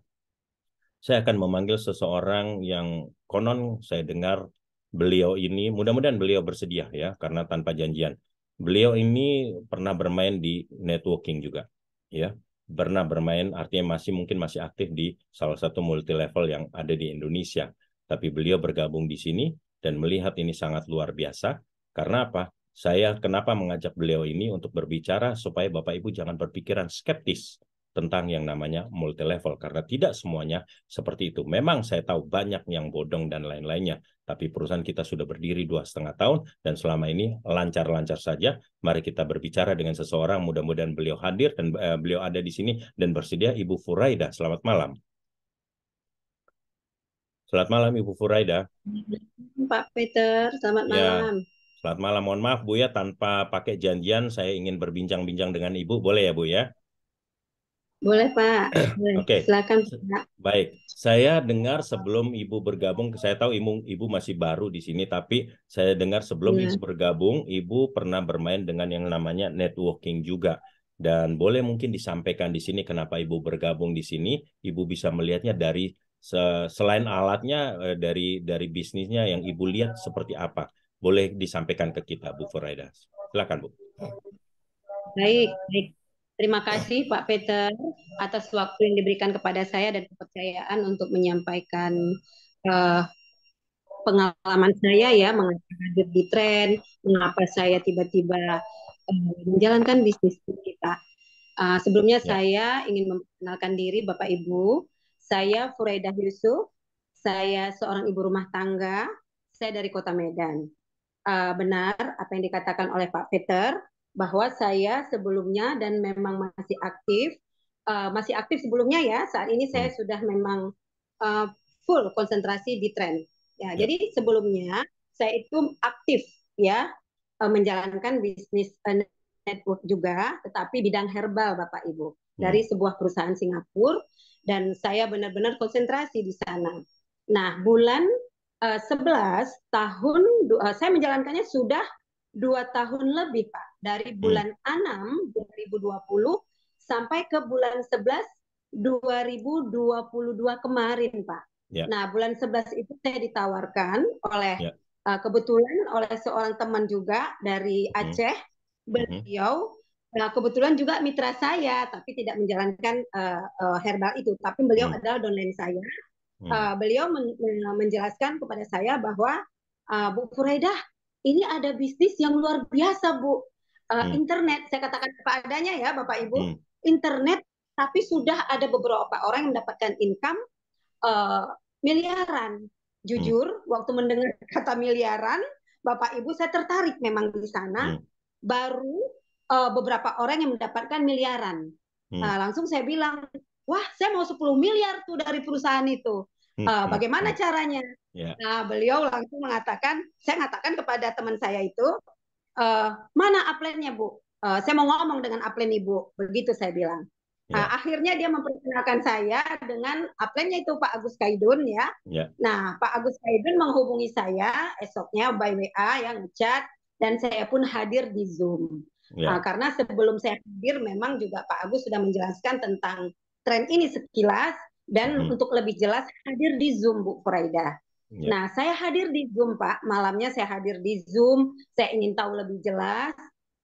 Saya akan memanggil seseorang yang konon saya dengar beliau ini, mudah-mudahan beliau bersedia, ya, karena tanpa janjian. Beliau ini pernah bermain di networking juga, ya. Pernah bermain, artinya mungkin masih aktif di salah satu multi level yang ada di Indonesia. Tapi beliau bergabung di sini dan melihat ini sangat luar biasa. Karena apa? Saya kenapa mengajak beliau ini untuk berbicara supaya Bapak Ibu jangan berpikiran skeptis tentang yang namanya multi level, karena tidak semuanya seperti itu. Memang saya tahu banyak yang bodong dan lain-lainnya, tapi perusahaan kita sudah berdiri 2,5 tahun dan selama ini lancar-lancar saja. Mari kita berbicara dengan seseorang, mudah-mudahan beliau hadir dan beliau ada di sini dan bersedia. Ibu Furaida, selamat malam. Selamat malam Ibu Furaida. Pak Peter, selamat malam. Selamat malam. Mohon maaf Bu ya, tanpa pakai janjian saya ingin berbincang-bincang dengan Ibu. Boleh ya Bu ya? Boleh Pak. Oke. Silakan Pak. Baik, saya dengar sebelum Ibu bergabung, saya tahu Ibu masih baru di sini, tapi saya dengar sebelum Ibu bergabung, Ibu pernah bermain dengan yang namanya networking juga. Dan boleh mungkin disampaikan di sini kenapa Ibu bergabung di sini, Ibu bisa melihatnya dari selain alatnya, dari bisnisnya yang Ibu lihat seperti apa. Boleh disampaikan ke kita, Bu Furaida. Silakan, Bu. Baik. Terima kasih Pak Peter atas waktu yang diberikan kepada saya dan kepercayaan untuk menyampaikan pengalaman saya, ya, mengapa hadir di Trend, mengapa saya tiba-tiba menjalankan bisnis kita. Sebelumnya Ya. saya ingin memperkenalkan diri Bapak Ibu. Saya Furaidah Yusuf. Saya seorang ibu rumah tangga. Saya dari Kota Medan. Benar apa yang dikatakan oleh Pak Peter bahwa saya sebelumnya dan memang masih aktif sebelumnya ya. Saat ini saya sudah memang full konsentrasi di tren. Ya, Ya. jadi sebelumnya saya itu aktif ya menjalankan bisnis network juga, tetapi bidang herbal Bapak Ibu dari sebuah perusahaan Singapura, dan saya benar-benar konsentrasi di sana. Nah, bulan 11 tahun saya menjalankannya sudah 2 tahun lebih Pak, dari bulan 6 2020 sampai ke bulan 11 2022 kemarin Pak. Ya. Nah, bulan 11 itu saya ditawarkan oleh Ya. kebetulan oleh seorang teman juga dari Aceh. Beliau kebetulan juga mitra saya, tapi tidak menjalankan herbal itu. Tapi beliau adalah downline saya. Beliau menjelaskan kepada saya bahwa Bu Furaidah, ini ada bisnis yang luar biasa Bu. Internet, saya katakan apa adanya ya Bapak Ibu. Internet, tapi sudah ada beberapa orang yang mendapatkan income miliaran. Jujur, waktu mendengar kata miliaran, Bapak Ibu saya tertarik memang di sana. Baru beberapa orang yang mendapatkan miliaran. Langsung saya bilang, wah saya mau 10 miliar tuh dari perusahaan itu. Bagaimana caranya? Nah, beliau langsung mengatakan, saya mengatakan kepada teman saya itu, mana upline-nya Bu? Saya mau ngomong dengan upline Ibu. Begitu saya bilang. Akhirnya dia memperkenalkan saya dengan upline-nya itu Pak Agus Kaidun ya. Nah, Pak Agus Kaidun menghubungi saya esoknya by WA yang ngechat, dan saya pun hadir di Zoom. Karena sebelum saya hadir memang juga Pak Agus sudah menjelaskan tentang tren ini sekilas, dan untuk lebih jelas hadir di Zoom Bu Furaidah. Nah, saya hadir di Zoom Pak, malamnya saya hadir di Zoom, saya ingin tahu lebih jelas,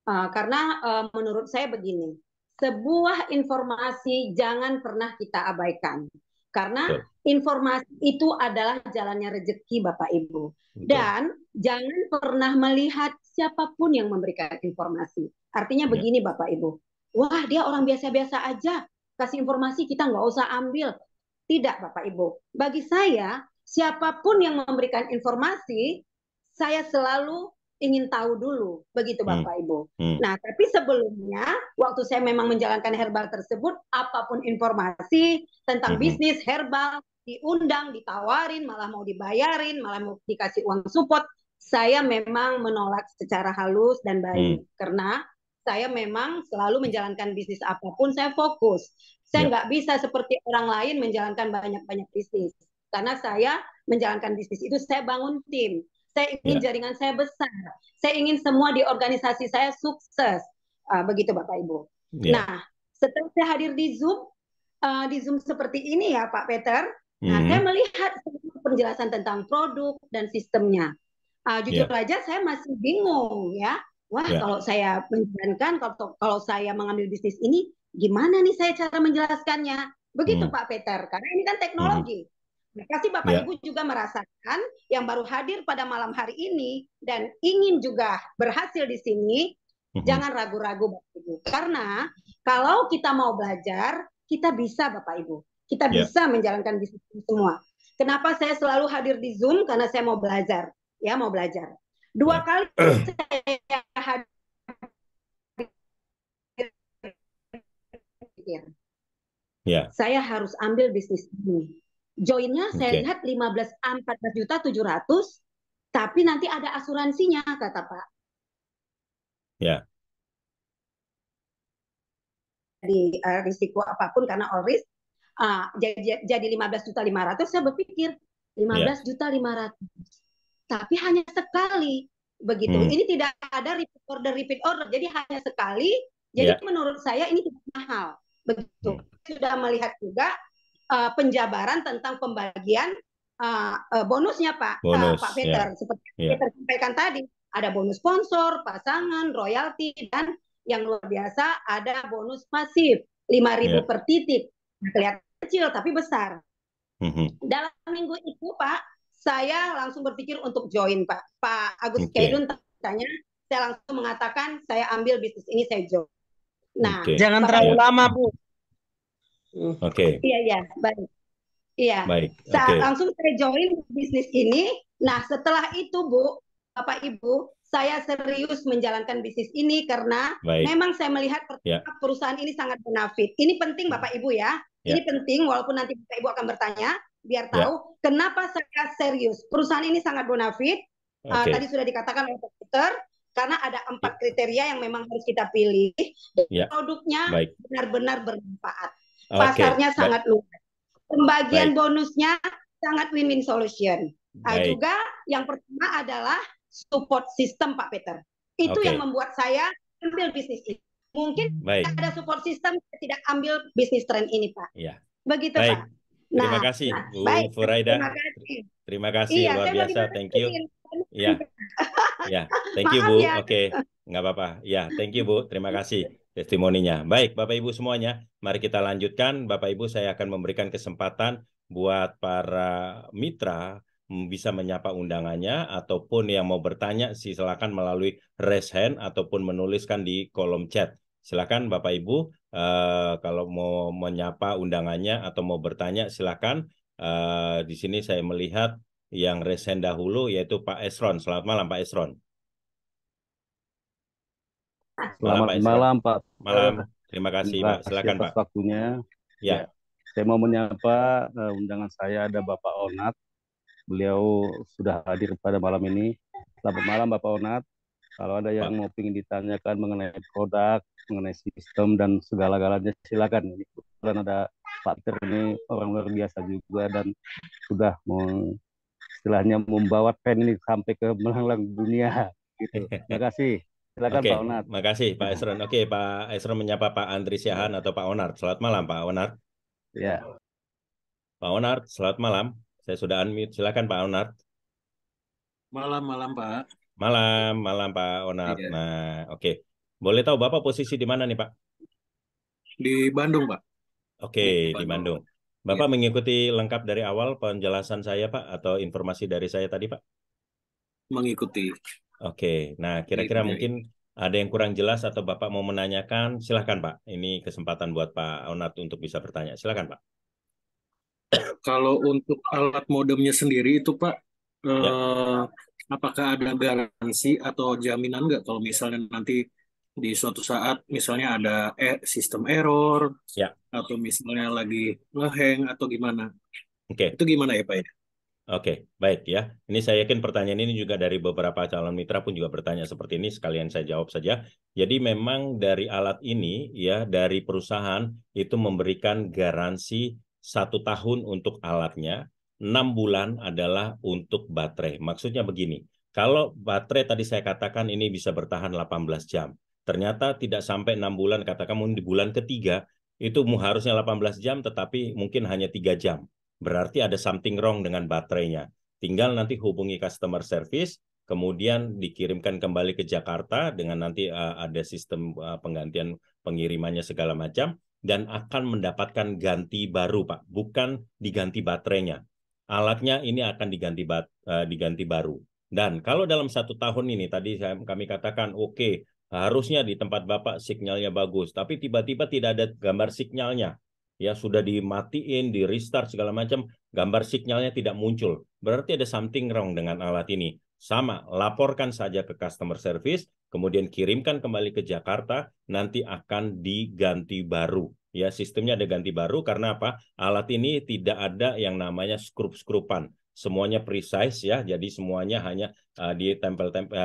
karena menurut saya begini, sebuah informasi jangan pernah kita abaikan. Karena informasi itu adalah jalannya rezeki Bapak Ibu. Dan jangan pernah melihat siapapun yang memberikan informasi. Artinya begini Bapak Ibu, wah dia orang biasa-biasa aja, kasih informasi kita nggak usah ambil. Tidak Bapak Ibu, bagi saya siapapun yang memberikan informasi, saya selalu ingin tahu dulu, begitu Bapak Ibu. Nah, tapi sebelumnya, waktu saya memang menjalankan herbal tersebut, apapun informasi tentang bisnis herbal, diundang, ditawarin, malah mau dibayarin, malah mau dikasih uang support, saya memang menolak secara halus dan baik. Karena saya memang selalu menjalankan bisnis apapun, saya fokus. Saya nggak bisa seperti orang lain menjalankan banyak-banyak bisnis. Karena saya menjalankan bisnis itu, saya bangun tim. Saya ingin jaringan saya besar. Saya ingin semua di organisasi saya sukses. Begitu Bapak Ibu. Nah, setelah saya hadir di Zoom seperti ini ya Pak Peter, nah saya melihat penjelasan tentang produk dan sistemnya. Jujur aja saya masih bingung ya. Wah, kalau saya menjalankan, kalau saya mengambil bisnis ini, gimana nih saya cara menjelaskannya? Begitu Pak Peter, karena ini kan teknologi. Pasti Bapak Ibu juga merasakan yang baru hadir pada malam hari ini dan ingin juga berhasil di sini, jangan ragu-ragu Bapak Ibu. Karena kalau kita mau belajar, kita bisa Bapak Ibu. Kita bisa menjalankan bisnis semua. Kenapa saya selalu hadir di Zoom? Karena saya mau belajar. Ya, mau belajar. 2 kali saya hadir. Saya harus ambil bisnis ini. Joinnya saya lihat 14 juta 700, tapi nanti ada asuransinya kata Pak. Di risiko apapun karena all risk, jadi 15 juta 500. Saya berpikir 15 juta 500, tapi hanya sekali begitu. Ini tidak ada repeat order, jadi hanya sekali. Jadi menurut saya ini tidak mahal. Begitu. Sudah melihat juga penjabaran tentang pembagian bonusnya Pak Peter. Seperti Peter sampaikan tadi, ada bonus sponsor, pasangan, royalti, dan yang luar biasa ada bonus pasif 5.000 per titik. Kelihatan kecil tapi besar. Dalam minggu itu Pak, saya langsung berpikir untuk join Pak Agus Kaidun tanya, saya langsung mengatakan saya ambil bisnis ini, saya join. Nah, jangan terlalu lama, Bu. Iya, baik. Iya, baik. Langsung saya join bisnis ini. Nah, setelah itu, Bu, Bapak Ibu, saya serius menjalankan bisnis ini karena memang saya melihat perusahaan ini sangat bonafit. Ini penting, Bapak Ibu ya. Ini penting, walaupun nanti Bapak Ibu akan bertanya, biar tahu kenapa saya serius. Perusahaan ini sangat bonafit. Tadi sudah dikatakan oleh Pak Peter, karena ada 4 kriteria yang memang harus kita pilih. Produknya benar-benar bermanfaat. Pasarnya sangat luas. Pembagian bonusnya sangat win-win solution. Juga yang pertama adalah support system, Pak Peter. Itu yang membuat saya ambil bisnis ini. Mungkin ada support system, saya tidak ambil bisnis tren ini, Pak. Begitu, Pak. Terima kasih, Bu Furaida. Terima kasih, luar biasa. Thank you. Thank you, Bu. Nggak apa-apa. Thank you, Bu. Terima kasih testimoninya. Baik, Bapak Ibu semuanya, mari kita lanjutkan. Bapak Ibu, saya akan memberikan kesempatan buat para mitra bisa menyapa undangannya, ataupun yang mau bertanya silakan melalui raise hand ataupun menuliskan di kolom chat. Silakan Bapak Ibu, kalau mau menyapa undangannya atau mau bertanya silakan. Di sini saya melihat yang raise hand dahulu yaitu Pak Esron. Selamat malam, Pak Esron. Selamat malam, Pak. Malam. Terima kasih, Pak. Silakan, Pak. Waktunya. Saya mau menyapa undangan saya, ada Bapak Onat. Beliau sudah hadir pada malam ini. Selamat malam, Bapak Onat. Kalau ada yang mau ingin ditanyakan mengenai produk, mengenai sistem dan segala-galanya, silakan. Ini kebetulan ada Pak Peter, ini orang luar biasa juga dan sudah istilahnya membawa tren ini sampai ke melanglang dunia. Gitu. Terima kasih. Silakan Pak Onat. Terima kasih Pak Esron. Pak Esron menyapa Pak Andri Siahan atau Pak Onat. Selamat malam, Pak Onat. Pak Onat, selamat malam. Saya sudah unmute. Silakan Pak Onat. Malam, Pak. Malam Pak Onat. Nah, boleh tahu Bapak posisi di mana nih, Pak? Di Bandung, Pak. Di Bandung. Bapak mengikuti lengkap dari awal penjelasan saya, Pak, atau informasi dari saya tadi, Pak? Mengikuti. Nah kira-kira mungkin ada yang kurang jelas atau Bapak mau menanyakan, silakan Pak. Ini kesempatan buat Pak Onat untuk bisa bertanya. Silakan Pak. Kalau untuk alat modemnya sendiri itu Pak, apakah ada garansi atau jaminan nggak kalau misalnya nanti di suatu saat misalnya ada sistem error, atau misalnya lagi nge-hang atau gimana? Itu gimana ya Pak ya? Baik ya. Ini saya yakin pertanyaan ini juga dari beberapa calon mitra pun juga bertanya seperti ini. Sekalian saya jawab saja. Jadi memang dari alat ini ya, dari perusahaan itu memberikan garansi 1 tahun untuk alatnya, 6 bulan adalah untuk baterai. Maksudnya begini, kalau baterai tadi saya katakan ini bisa bertahan 18 jam. Ternyata tidak sampai 6 bulan, katakan mungkin di bulan ketiga, itu harusnya 18 jam tetapi mungkin hanya 3 jam. Berarti ada something wrong dengan baterainya. Tinggal nanti hubungi customer service, kemudian dikirimkan kembali ke Jakarta dengan nanti ada sistem penggantian pengirimannya segala macam, dan akan mendapatkan ganti baru, Pak. Bukan diganti baterainya. Alatnya ini akan diganti baru. Dan kalau dalam 1 tahun ini, tadi kami katakan, harusnya di tempat Bapak sinyalnya bagus, tapi tiba-tiba tidak ada gambar sinyalnya. Ya sudah dimatiin, di restart segala macam, gambar sinyalnya tidak muncul. Berarti ada something wrong dengan alat ini. Sama, laporkan saja ke customer service, kemudian kirimkan kembali ke Jakarta, nanti akan diganti baru. Ya, sistemnya ada ganti baru karena apa? Alat ini tidak ada yang namanya skrup-skrupan. Semuanya precise ya, jadi semuanya hanya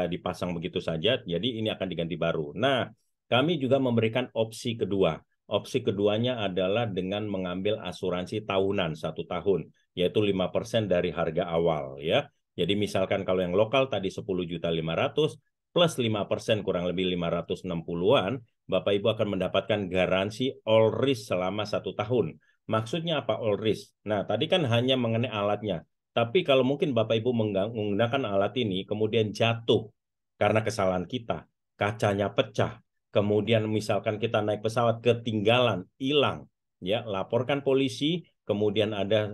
dipasang begitu saja. Jadi ini akan diganti baru. Nah, kami juga memberikan opsi kedua. Opsi keduanya adalah dengan mengambil asuransi tahunan 1 tahun, yaitu 5% dari harga awal ya. Jadi misalkan kalau yang lokal tadi 10.500.000 plus 5% kurang lebih 560-an, Bapak Ibu akan mendapatkan garansi all risk selama 1 tahun. Maksudnya apa all risk? Nah, tadi kan hanya mengenai alatnya. Tapi kalau mungkin Bapak Ibu menggunakan alat ini kemudian jatuh karena kesalahan kita, kacanya pecah, kemudian misalkan kita naik pesawat ketinggalan, hilang, ya laporkan polisi, kemudian ada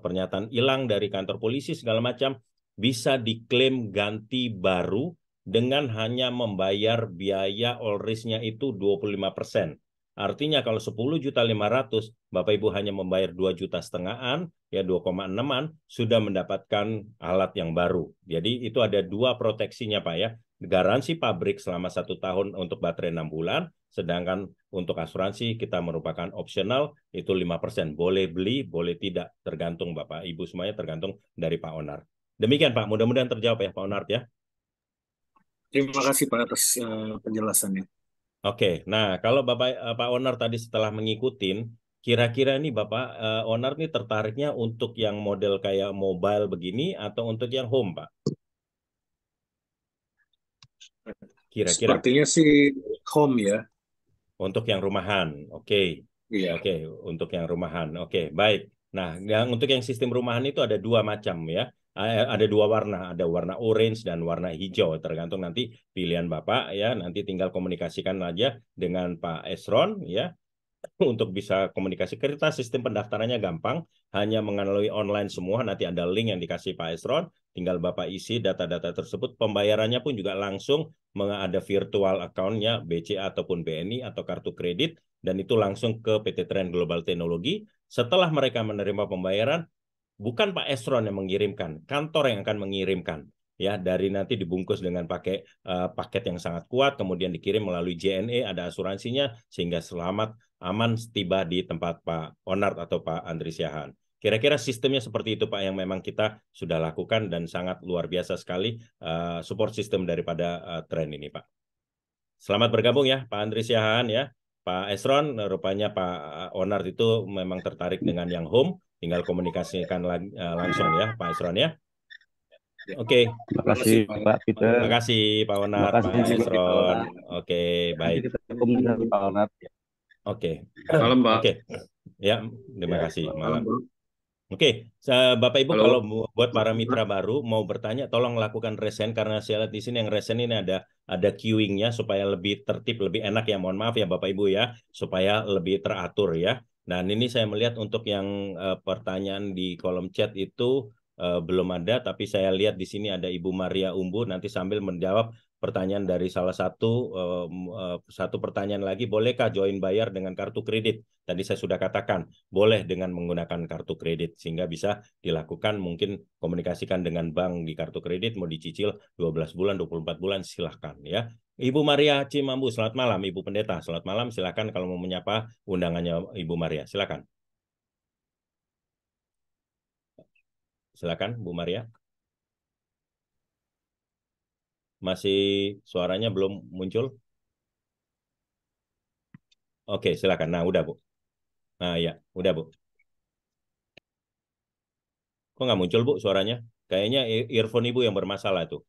pernyataan hilang dari kantor polisi segala macam, bisa diklaim ganti baru dengan hanya membayar biaya all risk-nya itu 25%. Artinya kalau 10.500.000 Bapak Ibu hanya membayar 2,5 jutaan, ya 2,6-an, sudah mendapatkan alat yang baru. Jadi itu ada dua proteksinya Pak ya. Garansi pabrik selama 1 tahun untuk baterai 6 bulan, sedangkan untuk asuransi kita merupakan opsional, itu 5%. Boleh beli, boleh tidak, tergantung Bapak Ibu semuanya, tergantung dari Pak Onar. Demikian Pak, mudah-mudahan terjawab ya Pak Onar ya. Terima kasih Pak atas penjelasannya. Oke, nah kalau Pak Onar tadi setelah mengikutin, kira-kira nih Bapak Onar nih tertariknya untuk yang model kayak mobile begini atau untuk yang home Pak? Kira-kira. Sepertinya sih home ya. Untuk yang rumahan, oke. Iya. Oke, untuk yang rumahan, oke, baik. Nah, untuk yang sistem rumahan itu ada 2 macam ya. Ada 2 warna, ada warna orange dan warna hijau, tergantung nanti pilihan Bapak ya. Nanti tinggal komunikasikan aja dengan Pak Esron ya. Untuk bisa komunikasi kita, sistem pendaftarannya gampang, hanya melalui online semua. Nanti ada link yang dikasih Pak Esron, tinggal Bapak isi data-data tersebut. Pembayarannya pun juga langsung ada virtual account-nya BCA ataupun BNI atau kartu kredit, dan itu langsung ke PT Trend Global Teknologi. Setelah mereka menerima pembayaran, bukan Pak Esron yang mengirimkan, kantor yang akan mengirimkan. Ya, dari nanti dibungkus dengan pakai paket yang sangat kuat, kemudian dikirim melalui JNE, ada asuransinya, sehingga selamat aman tiba di tempat Pak Onar atau Pak Andri Siahaan. Kira-kira sistemnya seperti itu Pak, yang memang kita sudah lakukan dan sangat luar biasa sekali support system daripada Trend ini Pak. Selamat bergabung ya Pak Andri Siahaan ya. Pak Esron, rupanya Pak Onar itu memang tertarik dengan yang home, tinggal komunikasikan langsung ya Pak Esron ya. Oke. Terima kasih Pak Peter. Terima kasih Pak Onar, Pak Esron. Oke, baik. Pak Onar. Oke. Malam Pak. Oke. Ya, terima kasih. Malam. Oke, Bapak Ibu, kalau buat para mitra baru mau bertanya, tolong lakukan resen, karena saya lihat di sini yang resen ini ada queuing-nya supaya lebih tertib, lebih enak ya. Mohon maaf ya Bapak Ibu ya, supaya lebih teratur ya. Dan ini saya melihat untuk yang pertanyaan di kolom chat itu belum ada, tapi saya lihat di sini ada Ibu Maria Umbu, nanti sambil menjawab pertanyaan dari salah satu pertanyaan lagi, bolehkah join bayar dengan kartu kredit? Tadi saya sudah katakan, boleh dengan menggunakan kartu kredit, sehingga bisa dilakukan, mungkin komunikasikan dengan bank di kartu kredit, mau dicicil 12 bulan, 24 bulan, silahkan ya. Ibu Maria Cimambu, selamat malam. Ibu Pendeta, selamat malam. Silahkan kalau mau menyapa undangannya Ibu Maria, silahkan. Silakan, Bu Maria. Masih suaranya belum muncul? Oke, silakan. Nah, udah, Bu. Nah, ya, udah, Bu. Kok nggak muncul, Bu, suaranya? Kayaknya earphone Ibu yang bermasalah tuh.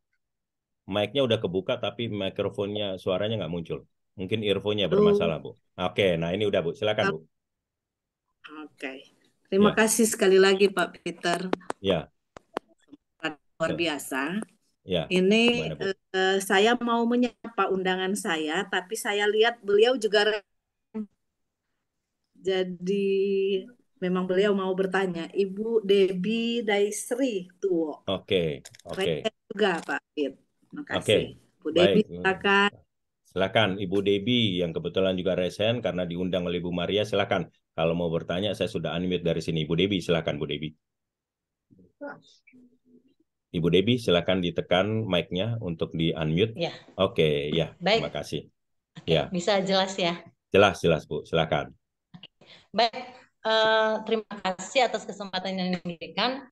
Mic-nya udah kebuka, tapi mikrofonnya, suaranya nggak muncul. Mungkin earphone-nya bermasalah, Bu. Oke, nah ini udah, Bu. Silakan, Bu. Oke. Terima kasih sekali lagi, Pak Peter. Ya. Luar biasa. Ya. Ini saya mau menyapa undangan saya, tapi saya lihat beliau juga, jadi memang beliau mau bertanya. Ibu Debbie Daisri tuh. Oke. Juga Pak Pit. Terima kasih. Bu Debbie, silakan. Silakan Ibu Debbie yang kebetulan juga resen karena diundang oleh Bu Maria, silakan. Kalau mau bertanya saya sudah unmute dari sini. Ibu Debbie, silakan Bu Debbie. Ibu Debbie, silakan ditekan mic-nya untuk di-unmute. Ya. Oke, ya. Baik. Terima kasih. Oke, ya. Bisa jelas ya? Jelas, Bu. Silakan. Baik, terima kasih atas kesempatan yang diberikan.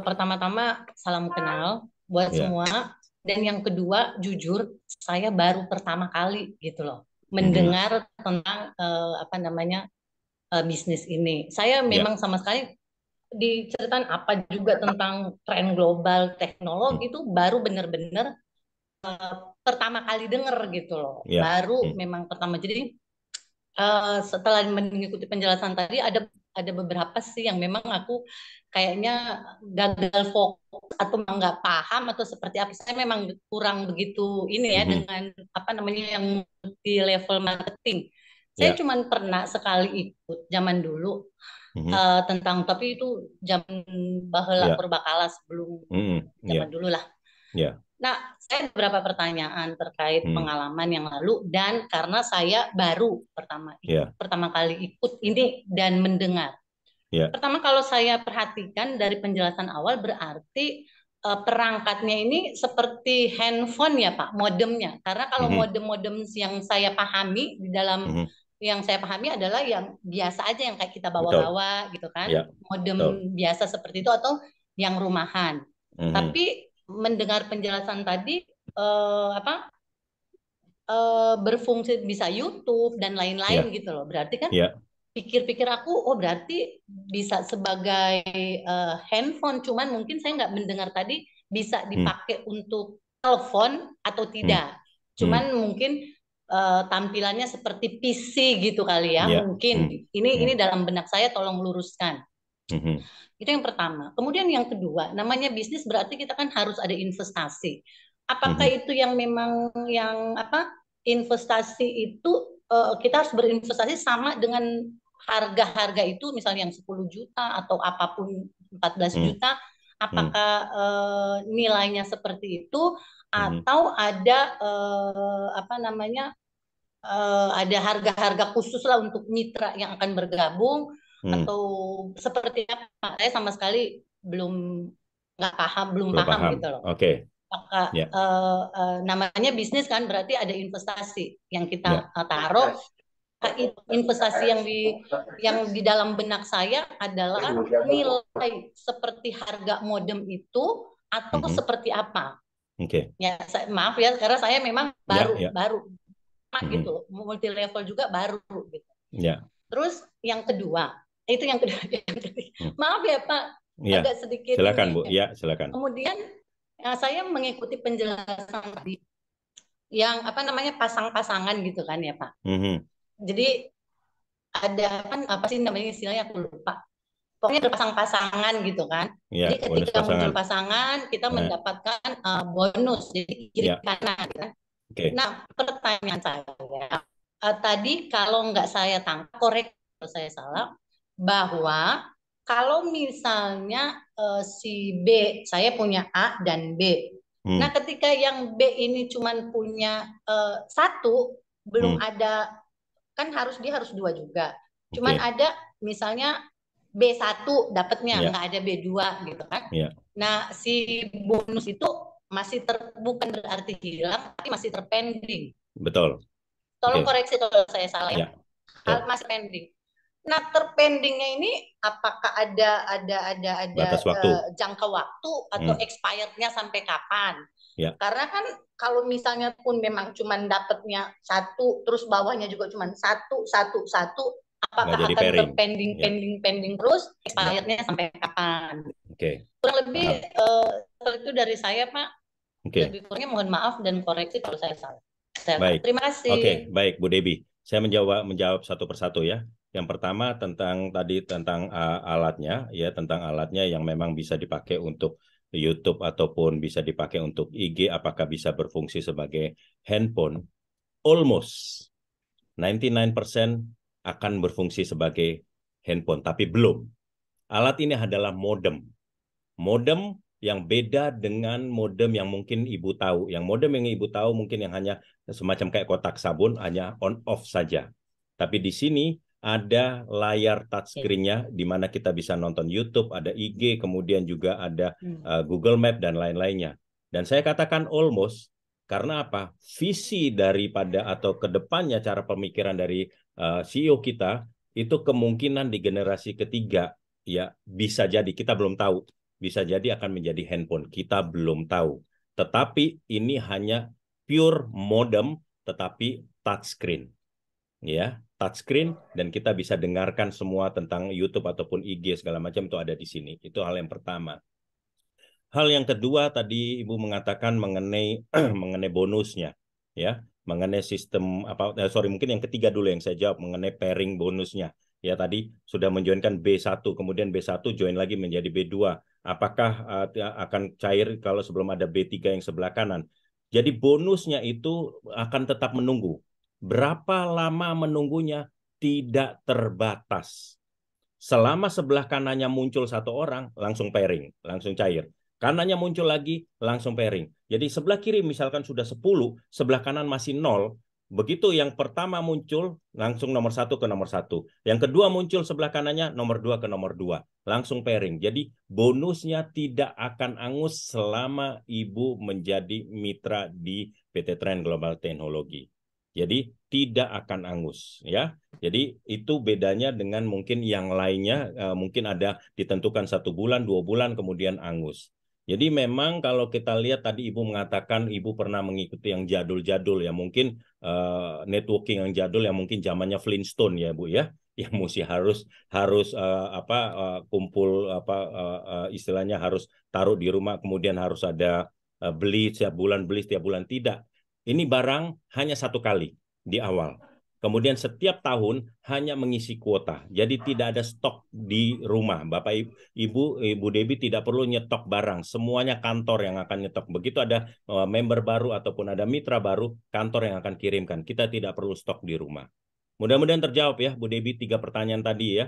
Pertama-tama, salam kenal buat semua. Dan yang kedua, jujur, saya baru pertama kali gitu loh mendengar tentang bisnis ini. Saya memang sama sekali diceritain apa juga tentang tren global teknologi itu baru benar-benar pertama kali dengar gitu loh. Baru memang pertama. Jadi setelah mengikuti penjelasan tadi ada beberapa sih yang memang aku kayaknya gagal fokus atau nggak paham atau seperti apa. Saya memang kurang begitu ini ya dengan yang di level marketing. Saya cuma pernah sekali ikut zaman dulu tentang, tapi itu zaman baheula purbakala sebelum zaman dulu lah. Nah, saya ada beberapa pertanyaan terkait pengalaman yang lalu, dan karena saya baru pertama kali ikut ini dan mendengar. Pertama, kalau saya perhatikan dari penjelasan awal, berarti perangkatnya ini seperti handphone ya Pak, modemnya. Karena kalau modem-modem yang saya pahami di dalam yang saya pahami adalah yang biasa aja, yang kayak kita bawa-bawa gitu kan, modem biasa seperti itu, atau yang rumahan. Tapi mendengar penjelasan tadi berfungsi bisa YouTube dan lain-lain gitu loh. Berarti kan pikir-pikir aku, oh berarti bisa sebagai handphone, cuman mungkin saya nggak mendengar tadi bisa dipakai untuk telepon atau tidak. Cuman mungkin tampilannya seperti PC gitu kali ya, mungkin. Ini dalam benak saya, tolong luruskan. Itu yang pertama. Kemudian yang kedua, namanya bisnis berarti kita kan harus ada investasi. Apakah itu yang memang yang investasi itu kita harus berinvestasi sama dengan harga-harga itu, misalnya yang 10 juta atau apapun 14 juta, apakah nilainya seperti itu, atau ada ada harga-harga khusus lah untuk mitra yang akan bergabung, atau seperti apa? Saya sama sekali belum paham gitu loh. Maka namanya bisnis kan berarti ada investasi yang kita taruh. Investasi yang di dalam benak saya adalah nilai seperti harga modem itu atau seperti apa? Ya, maaf ya, karena saya memang baru gitu, multi level juga baru gitu. Terus yang kedua, itu yang kedua. Maaf ya Pak, agak sedikit. Silakan Bu, ya silakan. Kemudian saya mengikuti penjelasan tadi, yang pasang-pasangan gitu kan ya Pak. Jadi ada kan apa sih namanya istilahnya, aku lupa. Pokoknya berpasang-pasangan gitu kan. Jadi ketika muncul pasangan, kita mendapatkan bonus, jadi kiri kanan kan. Nah, pertanyaan saya tadi, kalau nggak saya tangkap, korek kalau saya salah, bahwa kalau misalnya si B, saya punya A dan B. Nah, ketika yang B ini cuma punya satu, belum ada, kan dia harus dua juga. Cuman ada misalnya B1 dapatnya, nggak ada B2 gitu kan. Nah, si bonus itu masih bukan berarti hilang, tapi masih terpending. Betul. Tolong koreksi kalau saya salah ya. Masih pending. Nah, terpendingnya ini apakah ada batas waktu, jangka waktu atau expirednya sampai kapan? Karena kan kalau misalnya pun memang cuma dapatnya satu, terus bawahnya juga cuma satu, apakah akan terpending terus, expirednya sampai kapan? Kurang lebih seperti itu dari saya Pak. Lebih kurangnya mohon maaf dan koreksi kalau saya salah. Baik. Terima kasih. Baik Bu Debbie. Saya menjawab satu persatu ya. Yang pertama tentang alatnya ya, tentang alatnya yang memang bisa dipakai untuk YouTube ataupun bisa dipakai untuk IG, apakah bisa berfungsi sebagai handphone? Almost 99% akan berfungsi sebagai handphone, tapi belum. Alat ini adalah modem. Modem yang beda dengan modem yang mungkin Ibu tahu. Yang modem yang Ibu tahu mungkin yang hanya semacam kayak kotak sabun, hanya on off saja. Tapi di sini ada layar touchscreen-nya di mana kita bisa nonton YouTube, ada IG, kemudian juga ada Google Map dan lain-lainnya. Dan saya katakan almost karena apa? Visi daripada atau kedepannya cara pemikiran dari CEO kita itu kemungkinan di generasi ketiga ya bisa jadi, kita belum tahu, bisa jadi akan menjadi handphone, kita belum tahu. Tetapi ini hanya pure modem tetapi touchscreen. Ya, touchscreen, dan kita bisa dengarkan semua tentang YouTube ataupun IG segala macam itu ada di sini. Itu hal yang pertama. Hal yang kedua tadi Ibu mengatakan mengenai bonusnya, ya, mengenai sistem mungkin yang ketiga dulu yang saya jawab mengenai pairing bonusnya. Ya, tadi sudah menjoinkan B1, kemudian B1 join lagi menjadi B2. Apakah akan cair kalau sebelum ada B3 yang sebelah kanan? Jadi bonusnya itu akan tetap menunggu. Berapa lama menunggunya? Tidak terbatas. Selama sebelah kanannya muncul satu orang, langsung pairing, langsung cair. Kanannya muncul lagi, langsung pairing. Jadi sebelah kiri misalkan sudah 10, sebelah kanan masih 0. Begitu yang pertama muncul, langsung nomor 1 ke nomor 1. Yang kedua muncul sebelah kanannya, nomor 2 ke nomor 2. Langsung pairing. Jadi bonusnya tidak akan angus selama Ibu menjadi mitra di PT Trend Global Teknologi. Jadi tidak akan angus, ya. Jadi itu bedanya dengan mungkin yang lainnya, mungkin ada ditentukan 1 bulan, 2 bulan, kemudian angus. Jadi memang kalau kita lihat tadi Ibu mengatakan Ibu pernah mengikuti yang jadul-jadul ya, mungkin networking yang jadul yang mungkin zamannya Flintstone ya Bu ya, yang mesti harus kumpul istilahnya harus taruh di rumah, kemudian harus ada beli setiap bulan tidak. Ini barang hanya 1 kali di awal. Kemudian setiap tahun hanya mengisi kuota. Jadi tidak ada stok di rumah. Bapak Ibu Debbie tidak perlu nyetok barang. Semuanya kantor yang akan nyetok. Begitu ada member baru ataupun ada mitra baru, kantor yang akan kirimkan. Kita tidak perlu stok di rumah. Mudah-mudahan terjawab ya Bu Debbie 3 pertanyaan tadi ya,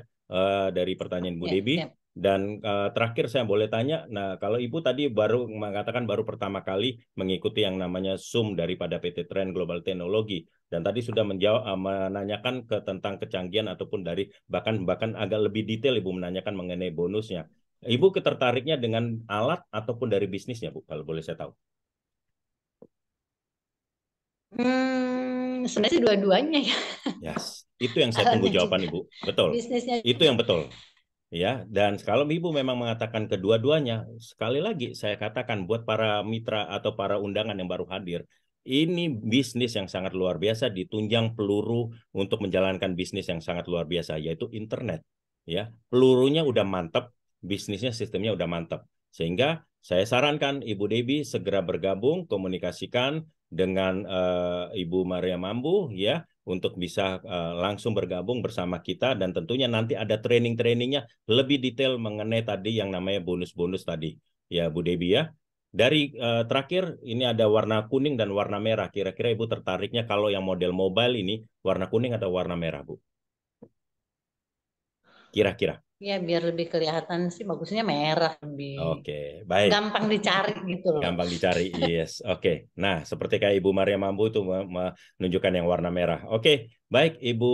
dari pertanyaan Bu Debbie. Dan terakhir saya boleh tanya, nah kalau Ibu tadi baru mengatakan baru pertama kali mengikuti yang namanya Zoom daripada PT Trend Global Teknologi, dan tadi sudah menanyakan tentang kecanggihan ataupun dari bahkan agak lebih detail Ibu menanyakan mengenai bonusnya. Ibu ketertariknya dengan alat ataupun dari bisnisnya Bu, kalau boleh saya tahu? Sebenarnya sih dua-duanya ya. Yes, itu yang saya tunggu jawaban Ibu. Betul. Bisnisnya itu yang betul. Ya, dan kalau Ibu memang mengatakan kedua-duanya, sekali lagi saya katakan buat para mitra atau para undangan yang baru hadir, ini bisnis yang sangat luar biasa, ditunjang peluru untuk menjalankan bisnis yang sangat luar biasa, yaitu internet. Ya, pelurunya udah mantap, bisnisnya sistemnya udah mantap. Sehingga saya sarankan Ibu Debbie segera bergabung, komunikasikan dengan Ibu Maria Mambu ya, untuk bisa langsung bergabung bersama kita, dan tentunya nanti ada training-trainingnya lebih detail mengenai tadi yang namanya bonus-bonus tadi ya Bu Debbie ya. Dari terakhir ini ada warna kuning dan warna merah. Kira-kira Ibu tertariknya kalau yang model mobile ini warna kuning atau warna merah Bu? Kira-kira? Ya biar lebih kelihatan sih bagusnya merah, lebih Oke, baik. Gampang dicari gitu loh. Gampang dicari, yes. Oke. Nah, seperti kayak Ibu Maria Mambu itu menunjukkan yang warna merah. Oke, baik Ibu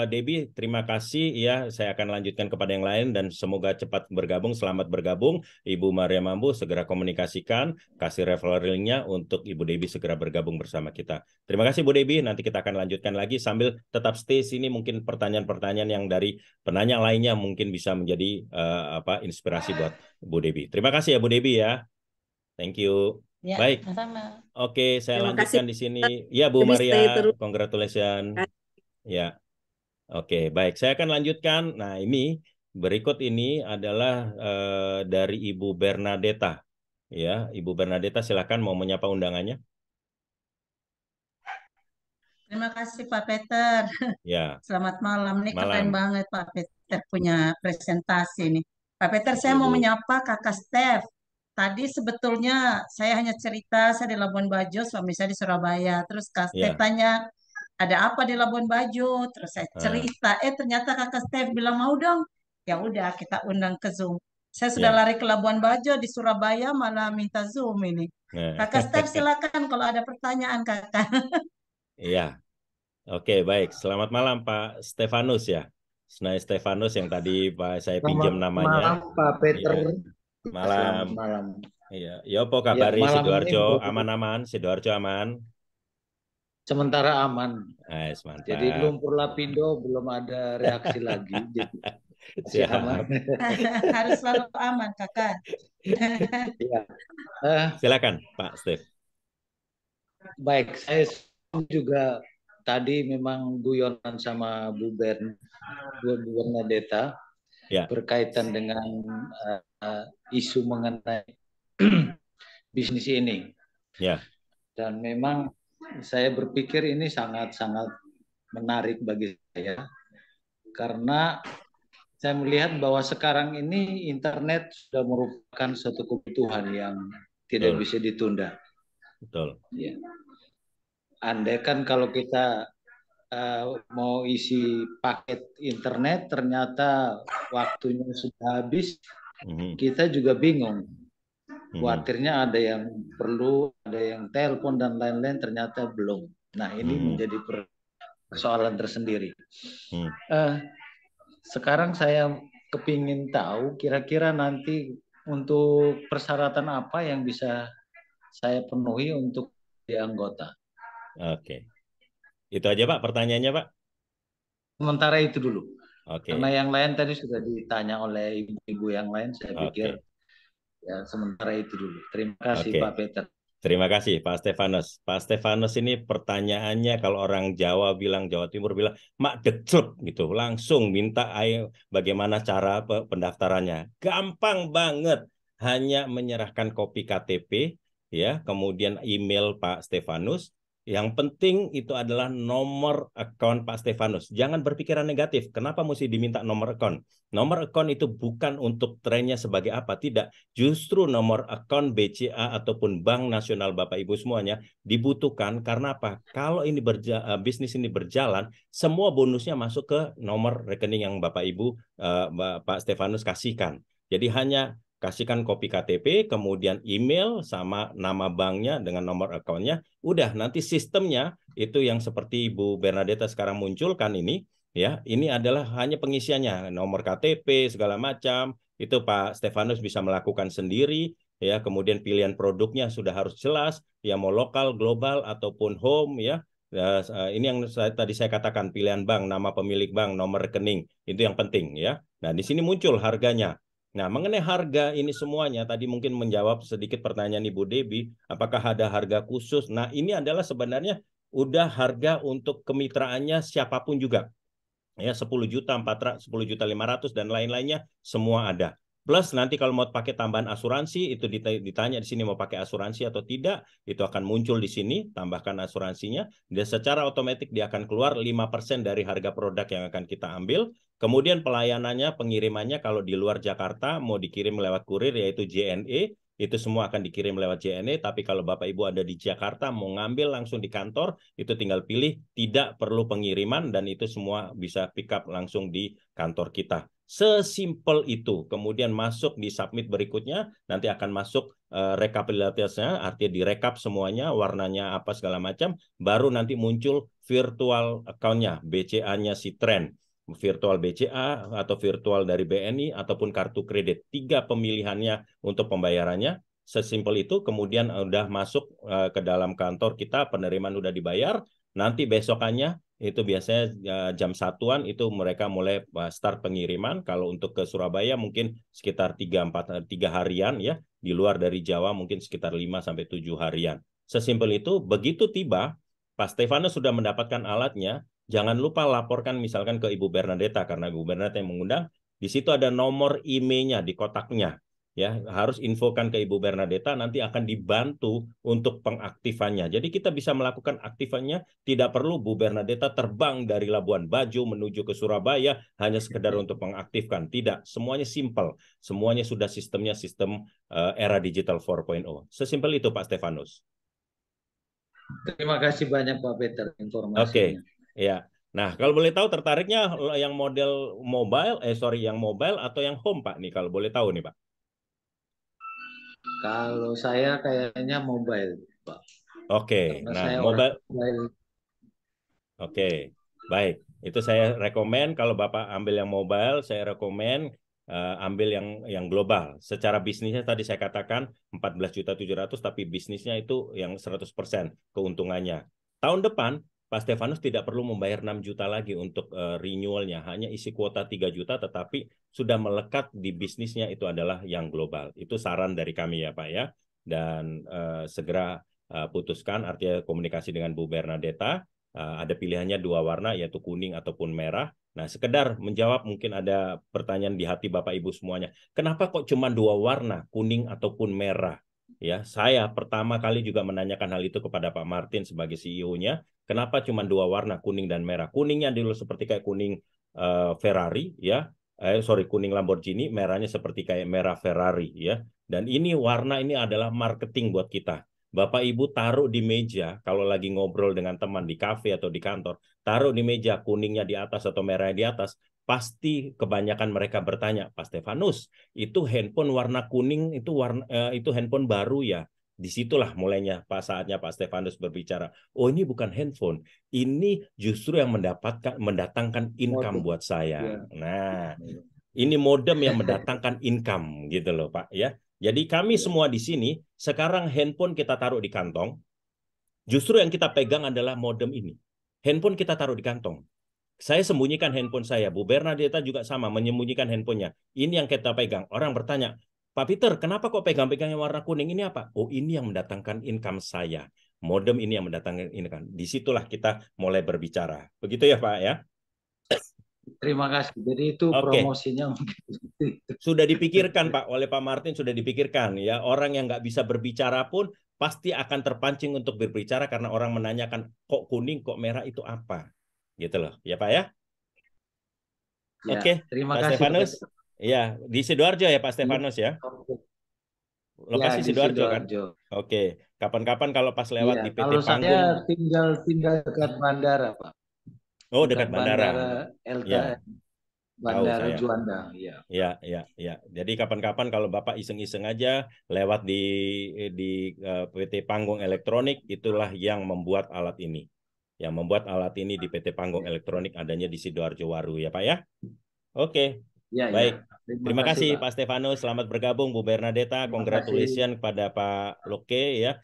Debbie, terima kasih ya. Saya akan lanjutkan kepada yang lain dan semoga cepat bergabung. Selamat bergabung. Ibu Maria Mambu segera komunikasikan, kasih referral link-nya untuk Ibu Debbie segera bergabung bersama kita. Terima kasih Bu Debbie. Nanti kita akan lanjutkan lagi sambil tetap stay sini, mungkin pertanyaan-pertanyaan yang dari penanya lainnya mungkin bisa menjadi inspirasi buat Bu Debbie. Terima kasih ya Bu Debbie ya. Thank you. Ya, baik. sama. Oke, saya Terima lanjutkan kasih. di sini. Ya, Bu Maria, congratulations. Ya. Oke, baik. Saya akan lanjutkan. Nah, ini berikut ini adalah dari Ibu Bernadetta. Ya, Ibu Bernadetta silakan mau menyapa undangannya. Terima kasih Pak Peter. Ya. Selamat malam. Ini malam. keren banget Pak Peter punya presentasi ini. Pak Peter, saya mau menyapa Kakak Steph. Tadi sebetulnya saya hanya cerita saya di Labuan Bajo, suami saya di Surabaya. Terus Kak Steph tanya, ada apa di Labuan Bajo? Terus saya cerita, ternyata Kakak Steph bilang mau dong. Ya udah kita undang ke Zoom. Saya sudah lari ke Labuan Bajo, di Surabaya malah minta Zoom ini. Kakak Steph silakan kalau ada pertanyaan Kakak. Iya. Oke, baik. Selamat malam Pak Stefanus ya. Stefanus yang tadi Pak saya pinjam namanya. Malam Pak Peter. Ya. Malam. Selamat malam. Iya, ya apa kabari Sidoarjo aman-aman, Sidoarjo aman. Sementara aman. Mantap. Jadi lumpur lapindo belum ada reaksi lagi. Jadi aman. Harus selalu aman, Kakak. Ya. Silakan Pak Steve. Baik, saya juga tadi memang guyonan sama Bu Bernadetta berkaitan dengan isu mengenai bisnis ini. Ya. Dan memang saya berpikir ini sangat-sangat menarik bagi saya karena saya melihat bahwa sekarang ini internet sudah merupakan suatu kebutuhan yang tidak bisa ditunda. Betul. Ya. Andai kan kalau kita mau isi paket internet ternyata waktunya sudah habis, kita juga bingung. Khawatirnya ada yang perlu, ada yang telepon dan lain-lain, ternyata belum. Nah, ini menjadi persoalan tersendiri. Sekarang saya kepingin tahu kira-kira nanti untuk persyaratan apa yang bisa saya penuhi untuk jadi anggota. Oke. Itu aja Pak pertanyaannya Pak? Sementara itu dulu. Oke. Karena yang lain tadi sudah ditanya oleh ibu-ibu yang lain, saya pikir ya sementara itu dulu. Terima kasih Pak Peter. Terima kasih Pak Stefanus. Pak Stefanus ini pertanyaannya kalau orang Jawa bilang, Jawa Timur bilang, mak dekclub gitu. Langsung minta ayo bagaimana cara pendaftarannya. Gampang banget. Hanya menyerahkan kopi KTP, ya, kemudian email Pak Stefanus. Yang penting itu adalah nomor akun Pak Stefanus. Jangan berpikiran negatif. Kenapa mesti diminta nomor akun? Nomor akun itu bukan untuk trennya sebagai apa, tidak. Justru nomor akun BCA ataupun Bank Nasional Bapak Ibu semuanya dibutuhkan karena apa? Kalau ini bisnis ini berjalan, semua bonusnya masuk ke nomor rekening yang Bapak Ibu Pak Stefanus kasihkan. Jadi hanya kasihkan kopi KTP, kemudian email sama nama banknya dengan nomor akunnya. Udah, nanti sistemnya itu yang seperti Ibu Bernadetta sekarang munculkan ini, ya, ini adalah hanya pengisiannya, nomor KTP segala macam. Itu Pak Stefanus bisa melakukan sendiri, ya. Kemudian pilihan produknya sudah harus jelas, ya, mau lokal, global ataupun home, ya. Ini yang tadi saya katakan, pilihan bank, nama pemilik bank, nomor rekening, itu yang penting, ya. Nah, di sini muncul harganya. Nah, mengenai harga ini semuanya, tadi mungkin menjawab sedikit pertanyaan Ibu Debbie, apakah ada harga khusus? Nah, ini adalah sebenarnya udah harga untuk kemitraannya siapapun juga. Ya, 10 juta, 10 juta 500 dan lain-lainnya semua ada. Plus nanti kalau mau pakai tambahan asuransi, itu ditanya di sini mau pakai asuransi atau tidak, itu akan muncul di sini, tambahkan asuransinya, dan secara otomatis dia akan keluar 5% dari harga produk yang akan kita ambil. Kemudian pelayanannya, pengirimannya kalau di luar Jakarta mau dikirim lewat kurir yaitu JNE, itu semua akan dikirim lewat JNE, tapi kalau Bapak Ibu ada di Jakarta mau ngambil langsung di kantor, itu tinggal pilih, tidak perlu pengiriman dan itu semua bisa pick up langsung di kantor kita. Sesimpel itu. Kemudian masuk di submit berikutnya, nanti akan masuk rekapitulasinya, artinya direkap semuanya, warnanya apa segala macam, baru nanti muncul virtual account-nya, BCA-nya si Trend. Virtual BCA atau virtual dari BNI ataupun kartu kredit. 3 pemilihannya untuk pembayarannya. Sesimpel itu, kemudian udah masuk ke dalam kantor kita, penerimaan udah dibayar, nanti besokannya itu biasanya jam 1-an itu mereka mulai start pengiriman. Kalau untuk ke Surabaya mungkin sekitar 3 harian, ya. Di luar dari Jawa mungkin sekitar 5-7 harian. Sesimpel itu, begitu tiba, Pak Stefanus sudah mendapatkan alatnya, jangan lupa laporkan misalkan ke Ibu Bernadetta, karena Ibu Bernadetta yang mengundang. Di situ ada nomor emailnya di kotaknya. Ya, harus infokan ke Ibu Bernadetta, nanti akan dibantu untuk pengaktifannya. Jadi kita bisa melakukan aktifannya, tidak perlu Bu Bernadetta terbang dari Labuan Bajo menuju ke Surabaya hanya sekedar untuk mengaktifkan. Tidak, semuanya simpel. Semuanya sudah sistemnya sistem era digital 4.0. Sesimpel itu Pak Stefanus. Terima kasih banyak Pak Peter informasinya. Oke, ya. Nah, kalau boleh tahu tertariknya yang model mobile, yang mobile atau yang home Pak nih, kalau boleh tahu nih Pak? Kalau saya kayaknya mobile, Pak. Oke, nah mobile. Oke, baik. Itu saya rekomen kalau Bapak ambil yang mobile, saya rekomen ambil yang global. Secara bisnisnya tadi saya katakan 14.700.000, tapi bisnisnya itu yang 100% keuntungannya. Tahun depan Pak Stefanus tidak perlu membayar 6 juta lagi untuk renewalnya, hanya isi kuota 3 juta, tetapi sudah melekat di bisnisnya itu adalah yang global. Itu saran dari kami ya Pak ya. Dan segera putuskan, artinya komunikasi dengan Bu Bernadetta. Ada pilihannya 2 warna, yaitu kuning ataupun merah. Nah, sekedar menjawab mungkin ada pertanyaan di hati Bapak Ibu semuanya. Kenapa kok cuma 2 warna, kuning ataupun merah? Ya, saya pertama kali juga menanyakan hal itu kepada Pak Martin sebagai CEO-nya. Kenapa cuma 2 warna, kuning dan merah? Kuningnya dulu seperti kayak kuning Ferrari, ya. Kuning Lamborghini, merahnya seperti kayak merah Ferrari, ya. Dan ini warna ini adalah marketing buat kita. Bapak Ibu taruh di meja, kalau lagi ngobrol dengan teman di kafe atau di kantor, taruh di meja kuningnya di atas atau merahnya di atas, pasti kebanyakan mereka bertanya, Pak Stefanus, itu handphone warna kuning itu handphone baru ya? Disitulah mulainya saatnya Pak Stefanus berbicara. Oh, ini bukan handphone, ini justru yang mendatangkan income buat saya. Nah, ini modem yang mendatangkan income gitu loh Pak ya. Jadi kami semua di sini sekarang handphone kita taruh di kantong. Justru yang kita pegang adalah modem ini. Handphone kita taruh di kantong. Saya sembunyikan handphone saya. Bu Bernadetta juga sama, menyembunyikan handphonenya. Ini yang kita pegang. Orang bertanya, Pak Peter, kenapa kok pegang-pegang yang warna kuning ini apa? Oh, ini yang mendatangkan income saya. Modem ini yang mendatangkan income. Disitulah kita mulai berbicara. Begitu ya Pak ya? Terima kasih. Jadi itu promosinya sudah dipikirkan Pak oleh Pak Martin, sudah dipikirkan ya. Orang yang nggak bisa berbicara pun pasti akan terpancing untuk berbicara karena orang menanyakan kok kuning, kok merah itu apa, gitu loh, ya Pak ya. Ya, Oke, terima Pak kasih, Stefanus. Ya, di Sidoarjo ya Pak Stefanus ya. Lokasi ya, Sidoarjo kan? Sidoarjo. Oke, kapan-kapan kalau pas lewat Ya, di PT kalau Panggung. saya tinggal dekat bandara Pak. Oh, dekat bandara. LKM. Ya. Bandara Tahu saya. Juanda, ya. Ya. Jadi kapan-kapan kalau Bapak iseng-iseng aja lewat di PT Panggung Elektronik, itulah yang membuat alat ini. Yang membuat alat ini di PT Panggung Elektronik adanya di Sidoarjo Waru ya Pak ya. Oke. Ya, baik. ya. Terima kasih Pak Stefanus, selamat bergabung Bu Bernadetta, congratulations kepada Pak Loke ya.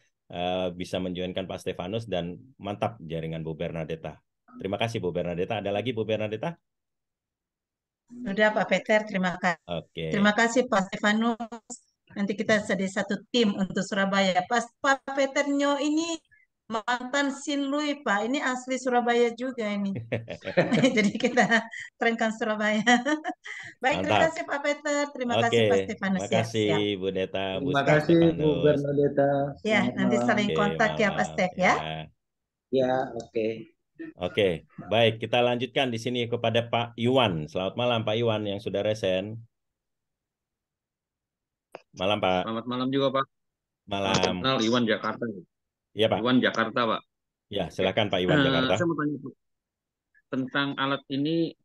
Bisa menjoinkan Pak Stefanus dan mantap jaringan Bu Bernadetta. Terima kasih Bu Bernadetta. Ada lagi Bu Bernadetta? Sudah Pak Peter, terima kasih. Terima kasih Pak Stefanus. Nanti kita jadi satu tim untuk Surabaya. Pak Peter Nyo ini mantan Sinlui Pak. Ini asli Surabaya juga ini. Jadi kita kerenkan Surabaya. Baik, terima kasih Pak Peter. Terima kasih Pak Stefanus. Terima kasih Bu Deta. Terima kasih Bu Bernadetta. Ya, nanti saling kontak ya Pak Stef ya. Ya, oke. Oke, baik. Kita lanjutkan di sini kepada Pak Iwan. Selamat malam Pak Iwan yang sudah resen. Malam Pak. Selamat malam juga Pak. Malam. Kenal Iwan Jakarta. Iya Pak. Iwan Jakarta Pak. Ya, silakan Pak Iwan Jakarta. Saya mau tanya tentang alat ini.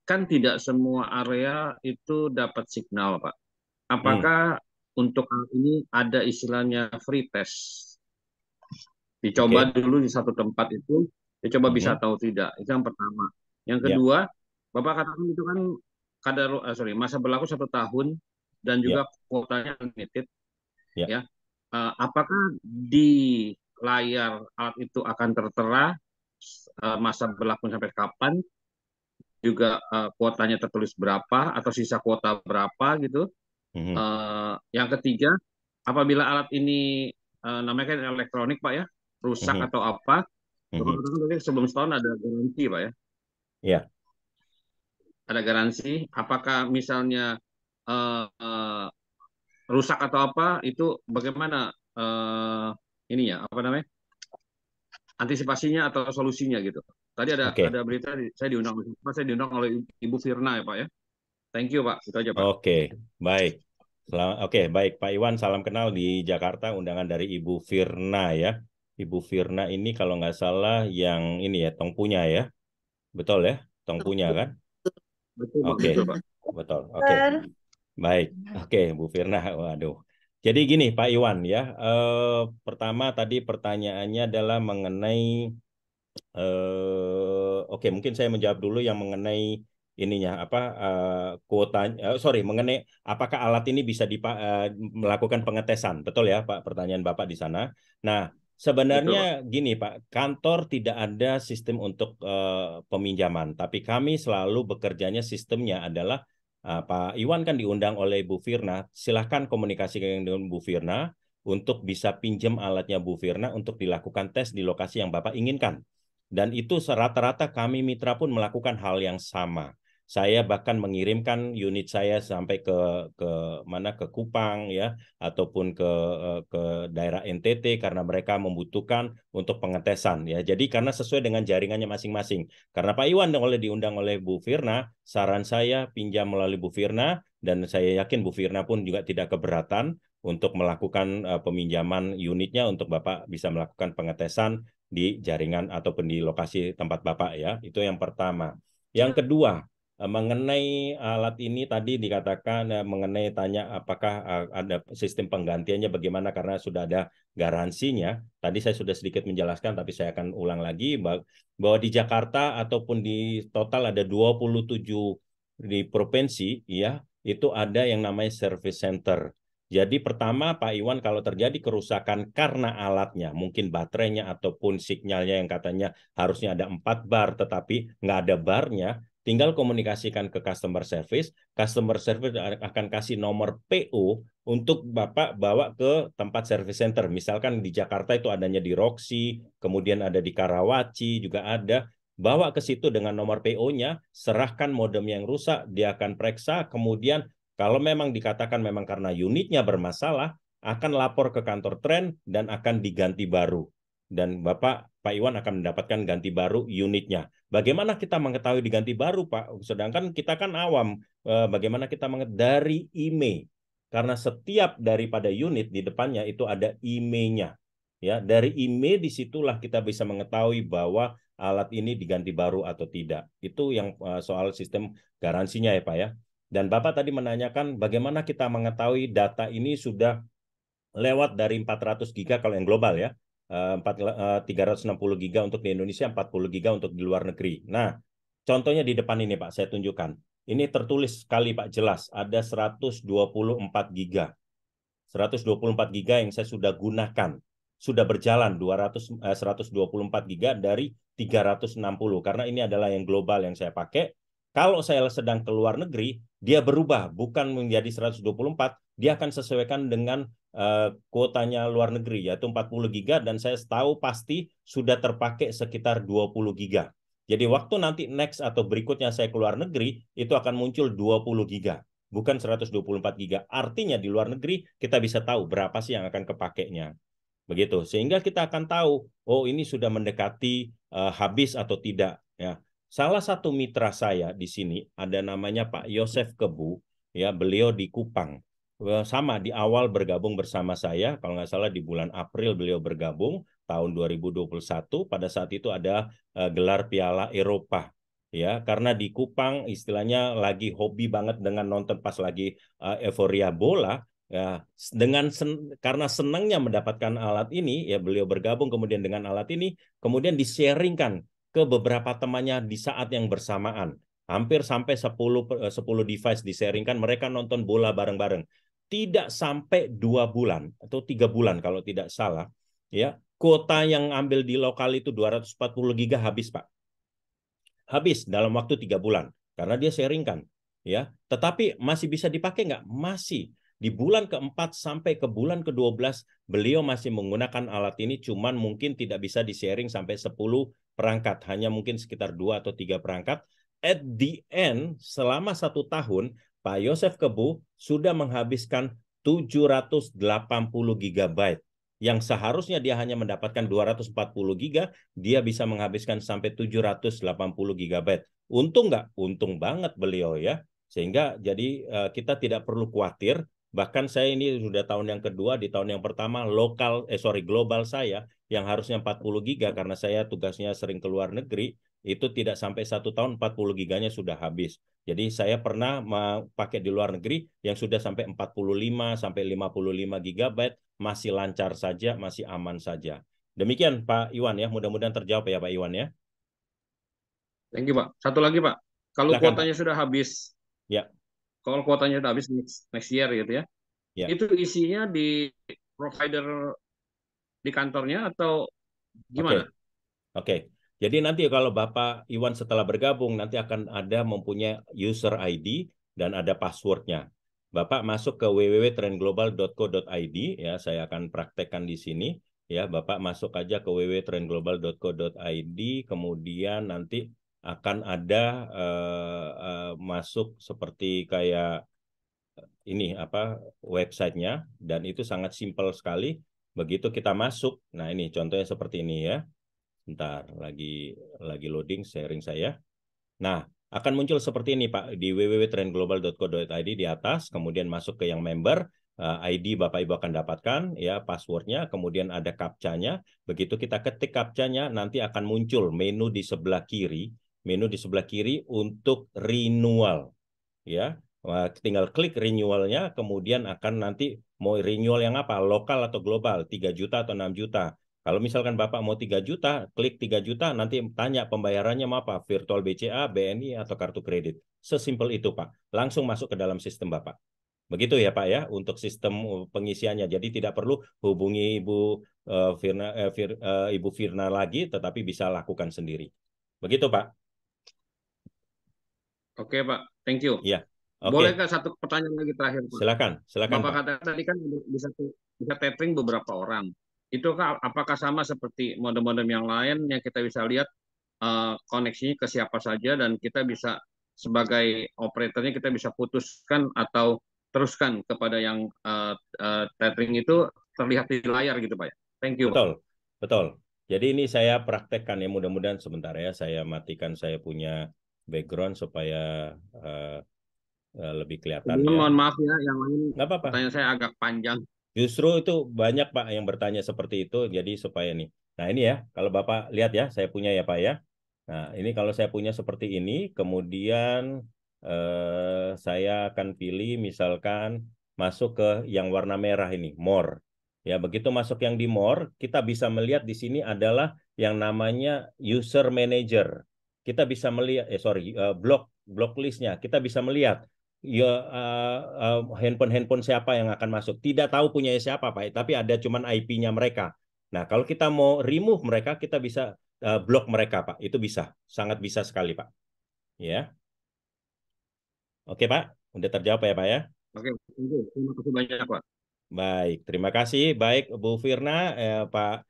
Kan tidak semua area itu dapat signal Pak. Apakah untuk alat ini ada istilahnya free test? Dicoba dulu di satu tempat itu. Coba bisa tahu tidak, itu yang pertama. Yang kedua, Bapak katakan itu kan masa berlaku 1 tahun dan juga kuotanya unlimited. Ya, apakah di layar alat itu akan tertera masa berlaku sampai kapan? Juga kuotanya tertulis berapa atau sisa kuota berapa gitu? Yang ketiga, apabila alat ini namanya kan elektronik Pak ya, rusak atau apa? Sebelum setahun ada garansi Pak ya? Iya. Ada garansi. Apakah misalnya rusak atau apa itu bagaimana antisipasinya atau solusinya gitu? Tadi ada berita saya diundang oleh Ibu Firna ya Pak ya. Thank you Pak. Itu aja Pak. Oke, baik. Baik Pak Iwan, salam kenal di Jakarta, undangan dari Ibu Firna ya. Ibu Firna ini kalau nggak salah yang ini ya, Tongpunya ya. Betul ya? Tongpunya kan? Betul, Pak. Betul. Oke. Baik. Oke, Bu Firna. Waduh. Jadi gini Pak Iwan ya. Pertama tadi pertanyaannya adalah mengenai mungkin saya menjawab dulu yang mengenai ininya mengenai apakah alat ini bisa melakukan pengetesan. Betul ya Pak, pertanyaan Bapak di sana. Nah, sebenarnya gini Pak, kantor tidak ada sistem untuk peminjaman, tapi kami selalu bekerjanya sistemnya adalah Pak Iwan kan diundang oleh Bu Firna, silahkan komunikasikan dengan Bu Firna untuk bisa pinjam alatnya Bu Firna untuk dilakukan tes di lokasi yang Bapak inginkan. Dan itu rata-rata kami mitra pun melakukan hal yang sama. Saya bahkan mengirimkan unit saya sampai ke Kupang ya, ataupun ke daerah NTT karena mereka membutuhkan untuk pengetesan ya. Jadi karena sesuai dengan jaringannya masing-masing. Karena Pak Iwan diundang oleh Bu Firna, saran saya pinjam melalui Bu Firna dan saya yakin Bu Firna pun juga tidak keberatan untuk melakukan peminjaman unitnya untuk Bapak bisa melakukan pengetesan di jaringan ataupun di lokasi tempat Bapak ya. Itu yang pertama. Yang kedua, Mengenai alat ini tadi dikatakan mengenai tanya apakah ada sistem penggantiannya bagaimana karena sudah ada garansinya. Tadi saya sudah sedikit menjelaskan tapi saya akan ulang lagi bahwa di Jakarta ataupun di total ada 27 di provinsi ya, itu ada yang namanya service center. Jadi pertama Pak Iwan, kalau terjadi kerusakan karena alatnya, mungkin baterainya ataupun sinyalnya yang katanya harusnya ada 4 bar tetapi nggak ada barnya, tinggal komunikasikan ke customer service akan kasih nomor PO untuk Bapak bawa ke tempat service center. Misalkan di Jakarta itu adanya di Roxy, kemudian ada di Karawaci juga ada. Bawa ke situ dengan nomor PO-nya, serahkan modem yang rusak, dia akan periksa, kemudian kalau memang dikatakan memang karena unitnya bermasalah, akan lapor ke kantor Trend dan akan diganti baru. Dan Pak Iwan akan mendapatkan ganti baru unitnya. Bagaimana kita mengetahui diganti baru, Pak? Sedangkan kita kan awam. Bagaimana kita mengetahui dari IMEI? Karena setiap daripada unit di depannya itu ada IMEI-nya. Ya, dari IMEI disitulah kita bisa mengetahui bahwa alat ini diganti baru atau tidak. Itu yang soal sistem garansinya ya Pak ya. Dan Bapak tadi menanyakan bagaimana kita mengetahui data ini sudah lewat dari 400 giga kalau yang global ya. 360 giga untuk di Indonesia, 40 giga untuk di luar negeri. Nah, contohnya di depan ini Pak, saya tunjukkan. Ini tertulis sekali Pak jelas, ada 124 giga. 124 giga yang saya sudah gunakan. Sudah berjalan 124 giga dari 360 karena ini adalah yang global yang saya pakai. Kalau saya sedang ke luar negeri, dia berubah bukan menjadi 124, dia akan sesuaikan dengan kuotanya luar negeri yaitu 40 giga dan saya tahu pasti sudah terpakai sekitar 20 giga. Jadi waktu nanti next atau berikutnya saya ke luar negeri itu akan muncul 20 giga. Bukan 124 giga. Artinya di luar negeri kita bisa tahu berapa sih yang akan kepakainya. Begitu. Sehingga kita akan tahu, oh ini sudah mendekati habis atau tidak. Ya. Salah satu mitra saya di sini ada namanya Pak Yosef Kebu. Ya, beliau di Kupang. Sama di awal bergabung bersama saya, kalau nggak salah di bulan April beliau bergabung tahun 2021. Pada saat itu ada gelar Piala Eropa. Ya, karena di Kupang istilahnya lagi hobi banget dengan nonton pas lagi euforia bola. Ya, karena senangnya mendapatkan alat ini, ya beliau bergabung kemudian dengan alat ini, kemudian di-sharingkan ke beberapa temannya di saat yang bersamaan. Hampir sampai 10 device di-sharingkan, mereka nonton bola bareng-bareng. Tidak sampai 2 bulan atau 3 bulan kalau tidak salah, ya kuota yang ambil di lokal itu 240 giga habis Pak. Habis dalam waktu 3 bulan karena dia sharingkan. Ya, tetapi masih bisa dipakai nggak? Masih. Di bulan ke-4 sampai ke bulan ke-12 beliau masih menggunakan alat ini, cuman mungkin tidak bisa di-sharing sampai 10 perangkat, hanya mungkin sekitar 2 atau 3 perangkat. At the end, selama 1 tahun, Pak Yosef Kebu sudah menghabiskan 780 GB. Yang seharusnya dia hanya mendapatkan 240 GB, dia bisa menghabiskan sampai 780 GB. Untung nggak? Untung banget beliau ya. Sehingga jadi kita tidak perlu khawatir. Bahkan saya ini sudah tahun yang kedua, di tahun yang pertama global saya yang harusnya 40 giga karena saya tugasnya sering ke luar negeri, itu tidak sampai 1 tahun 40 giganya sudah habis. Jadi saya pernah pakai di luar negeri yang sudah sampai 45 sampai 55 gigabyte masih lancar saja, masih aman saja. Demikian Pak Iwan ya, mudah-mudahan terjawab ya Pak Iwan ya. Thank you Pak. Satu lagi Pak, kalau kuotanya sudah habis, ya. Kalau kuotanya sudah habis next year gitu ya, itu isinya di provider di kantornya atau gimana? Oke. Jadi nanti kalau Bapak Iwan setelah bergabung nanti akan ada mempunyai user ID dan ada passwordnya. Bapak masuk ke www.trendglobal.co.id ya, saya akan praktekkan di sini ya. Bapak masuk aja ke www.trendglobal.co.id, kemudian nanti akan ada masuk seperti kayak ini websitenya dan itu sangat simpel sekali. Begitu kita masuk, nah ini contohnya seperti ini ya. Bentar, lagi loading sharing saya. Nah, akan muncul seperti ini Pak di www.trendglobal.co.id di atas, kemudian masuk ke yang member, ID Bapak Ibu akan dapatkan ya, passwordnya, kemudian ada captcha-nya. Begitu kita ketik captcha-nya, nanti akan muncul menu di sebelah kiri menu di sebelah kiri untuk renewal. Ya, tinggal klik renewalnya, kemudian akan nanti mau renewal yang apa, lokal atau global, 3 juta atau 6 juta. Kalau misalkan Bapak mau 3 juta, klik 3 juta, nanti tanya pembayarannya mau apa, virtual BCA, BNI, atau kartu kredit. Sesimpel itu, Pak. Langsung masuk ke dalam sistem Bapak. Begitu ya, Pak, ya, untuk sistem pengisiannya. Jadi tidak perlu hubungi Ibu Firna lagi, tetapi bisa lakukan sendiri. Begitu, Pak. Oke, Pak. Thank you. Iya. Oke. Boleh nggak satu pertanyaan lagi terakhir, Pak? Silakan, Bapak Pak. kata tadi kan bisa tethering beberapa orang. Itu apakah sama seperti modem-modem yang lain yang kita bisa lihat koneksinya ke siapa saja, dan kita bisa sebagai operatornya kita bisa putuskan atau teruskan kepada yang tethering itu terlihat di layar gitu, Pak? Thank you. Betul. Jadi ini saya praktekkan ya, mudah-mudahan sebentar ya, saya matikan saya punya background supaya lebih kelihatan. Mohon maaf ya, yang lain nggak apa-apa. Pertanyaan saya agak panjang. Justru itu banyak Pak yang bertanya seperti itu, jadi supaya nih. Nah ini ya, kalau Bapak lihat ya, saya punya ya Pak ya. Nah ini kalau saya punya seperti ini, kemudian saya akan pilih misalkan masuk ke yang warna merah ini, more. Ya begitu masuk yang di more, kita bisa melihat di sini adalah yang namanya user manager. Kita bisa melihat, block listnya. Kita bisa melihat ya handphone siapa yang akan masuk. Tidak tahu punya siapa Pak, tapi ada cuman IP-nya mereka. Nah kalau kita mau remove mereka, kita bisa blok mereka Pak. Itu bisa, sangat bisa sekali Pak. Ya. Oke Pak, udah terjawab ya Pak ya? Oke, terima kasih banyak Pak. Baik, terima kasih. Baik Bu Firna, Pak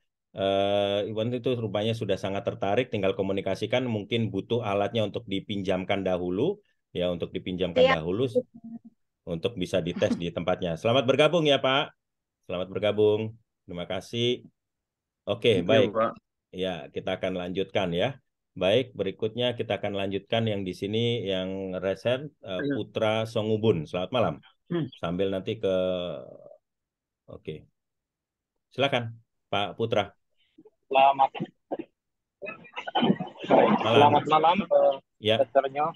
Iwan itu rupanya sudah sangat tertarik, tinggal komunikasikan, mungkin butuh alatnya untuk dipinjamkan dahulu, ya untuk dipinjamkan dahulu untuk bisa dites di tempatnya. Selamat bergabung ya Pak, selamat bergabung, terima kasih. Oke, baik, ya kita akan lanjutkan ya. Baik, berikutnya kita akan lanjutkan yang di sini yang resen Putra Songubun. Selamat malam. Sambil nanti ke Oke. Silakan Pak Putra. Selamat malam, ya. Dokternya.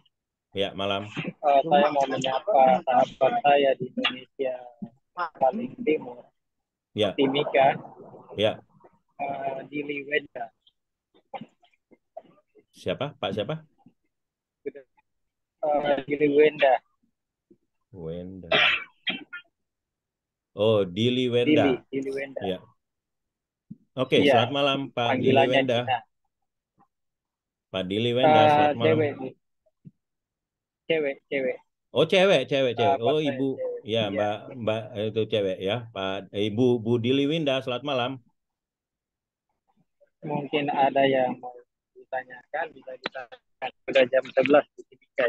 Ya, malam. Saya mau menyapa sahabat saya di Indonesia paling timur, ya. Timika, ya. Dili Wenda. Siapa? Pak siapa? Dili Wenda. Wenda. Oh, Dili Wenda. Dili Wenda. Ya. Oke, selamat malam Pak Dili Wenda. Pak Dili Wenda, selamat malam. Cewek. Oh, cewek. Oh, Ibu. Cewek. Ya, Mbak itu cewek ya. Pak Ibu Dili Wenda, selamat malam. Mungkin ada yang mau ditanyakan, bisa ditanyakan. Sudah jam 11 di Timika.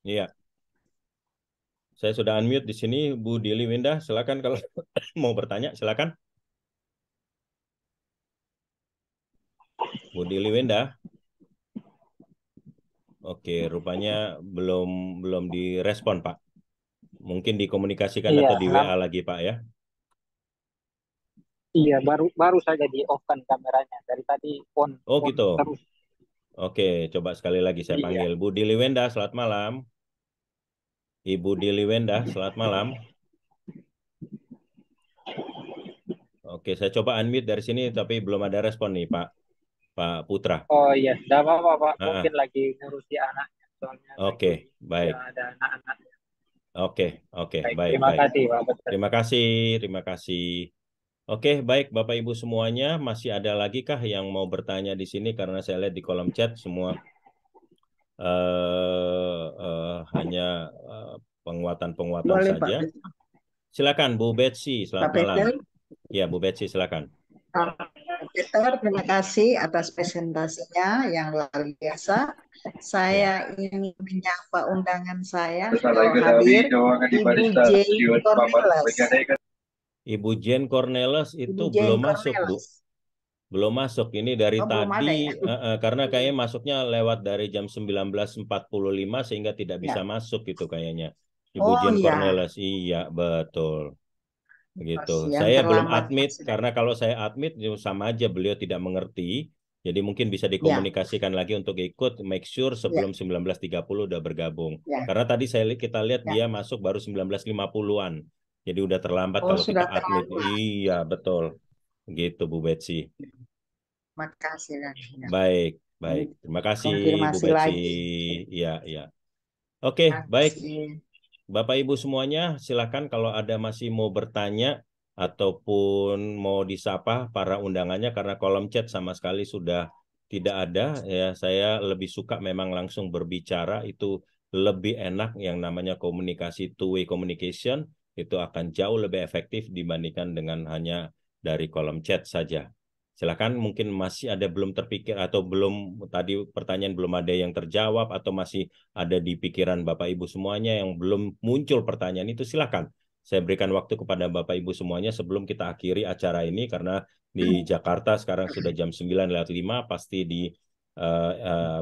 Iya. Saya sudah unmute di sini, Bu Dili Winda. Silakan kalau mau bertanya, silakan. Bu Dili Winda. Oke, rupanya belum direspon, Pak. Mungkin dikomunikasikan atau di WA lagi, Pak ya. Iya, baru saja di off-kan kameranya. Dari tadi on. Oh, gitu. Terus. Oke, coba sekali lagi saya panggil. Bu Dili Winda, selamat malam. Ibu Dili Wenda, selamat malam. Oke, saya coba unmute dari sini, tapi belum ada respon nih, Pak Putra. Oh iya, tidak apa-apa, Pak. Mungkin lagi ngurusi anaknya. Soalnya oke, baik. Ada anak-anaknya. Oke, baik. Terima kasih, Pak. Terima kasih. Oke, baik, Bapak Ibu semuanya, masih ada lagi kah yang mau bertanya di sini? Karena saya lihat di kolom chat semua hanya penguatan saja. Pak. Silakan Bu Betsy, selamat malam. Ya, Bu Betsy, silakan. Peter, terima kasih atas presentasinya yang luar biasa. Saya ingin menyapa undangan saya hadir Ibu Jane Cornelis. Ibu Jane Cornelis itu belum masuk, Bu. Belum masuk, ini dari tadi ya? Karena kayaknya masuknya lewat dari jam 19.45 sehingga tidak bisa masuk gitu kayaknya. Ibu Jane Cornelis, iya betul. Begitu. Saya belum admit karena kalau saya admit sama aja beliau tidak mengerti. Jadi mungkin bisa dikomunikasikan lagi untuk ikut, make sure sebelum 19.30 udah bergabung. Karena tadi kita lihat dia masuk baru 19.50-an. Jadi udah terlambat kalau kita admit. Iya, betul. Gitu Bu Betsy. Makasih. Baik. Terima kasih Bu Betsy. Iya. Oke, baik. Bapak Ibu semuanya, silakan kalau ada masih mau bertanya ataupun mau disapa para undangannya, karena kolom chat sama sekali sudah tidak ada. Ya, saya lebih suka memang langsung berbicara, itu lebih enak. Yang namanya komunikasi, two-way communication, itu akan jauh lebih efektif dibandingkan dengan hanya dari kolom chat saja. Silakan, mungkin masih ada belum terpikir atau belum, tadi pertanyaan belum ada yang terjawab atau masih ada di pikiran Bapak Ibu semuanya yang belum muncul pertanyaan itu, silakan. Saya berikan waktu kepada Bapak Ibu semuanya sebelum kita akhiri acara ini, karena di Jakarta sekarang sudah jam 9:05, pasti di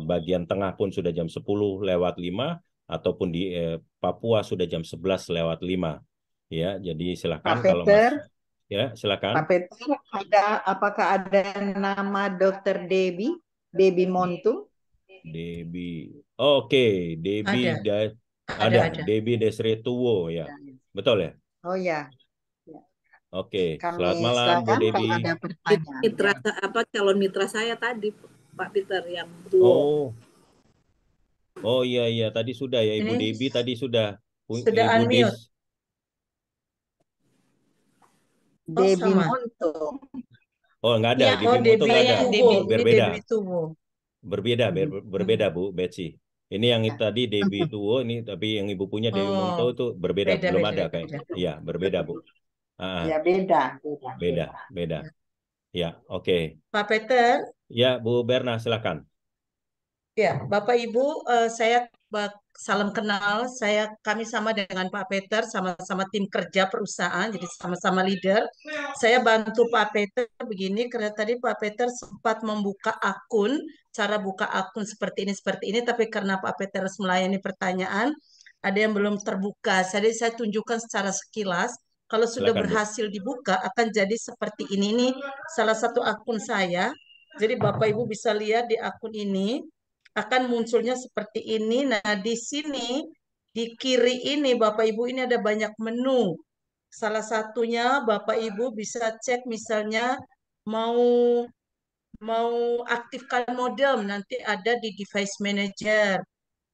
bagian tengah pun sudah jam 10:05, ataupun di Papua sudah jam 11:05. Ya, jadi silakan kalau masih. Ya, silakan. Pak Peter, apakah ada nama Dr. Debbie Montu? Debbie. Oke, Debbie ada. Debbie Desri Tuwo ya. Betul ya? Oh ya. Oke, selamat malam Bu Debbie. Ada mitra calon mitra saya tadi Pak Peter yang Tuwo. Oh iya, tadi sudah ya Ibu Debbie tadi sudah. Sudah unmute. Debbie Monto. Oh, nggak ada. Debbie Monto nggak ada. Berbeda. Berbeda Bu Betsy. Ini yang tadi Debbie Tuwo, ini tapi yang Ibu punya Debbie Monto itu berbeda, belum ada kayak. Iya, berbeda Bu. Ya beda. Ya, oke. Pak Peter. Ya, Bu Berna silakan. Ya, Bapak Ibu, saya salam kenal. Kami sama dengan Pak Peter, sama-sama tim kerja perusahaan, jadi sama-sama leader. Saya bantu Pak Peter begini, karena tadi Pak Peter sempat membuka akun, cara buka akun seperti ini, tapi karena Pak Peter harus melayani pertanyaan, ada yang belum terbuka. Jadi saya tunjukkan secara sekilas, kalau sudah berhasil dibuka, akan jadi seperti ini. Ini salah satu akun saya, jadi Bapak Ibu bisa lihat di akun ini, akan munculnya seperti ini. Nah, di sini, di kiri ini, Bapak Ibu, ini ada banyak menu. Salah satunya, Bapak Ibu bisa cek misalnya mau aktifkan modem, nanti ada di device manager.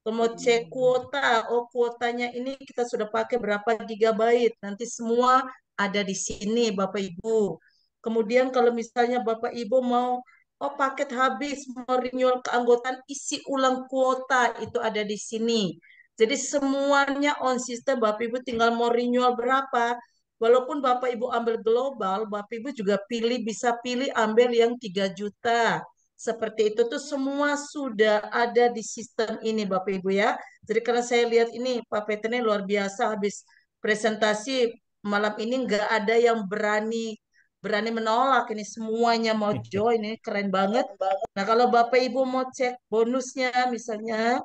Mau cek kuota, kuotanya ini kita sudah pakai berapa gigabyte, nanti semua ada di sini, Bapak Ibu. Kemudian kalau misalnya Bapak Ibu mau paket habis, mau renewal keanggotaan, isi ulang kuota, itu ada di sini. Jadi semuanya on system, Bapak Ibu tinggal mau renewal berapa. Walaupun Bapak Ibu ambil global, Bapak Ibu juga bisa pilih ambil yang 3 juta. Seperti itu tuh semua sudah ada di sistem ini Bapak Ibu ya. Jadi karena saya lihat ini Pak Peter ini luar biasa, habis presentasi malam ini nggak ada yang berani menolak, ini semuanya mau join, ini keren banget. Nah kalau Bapak Ibu mau cek bonusnya misalnya,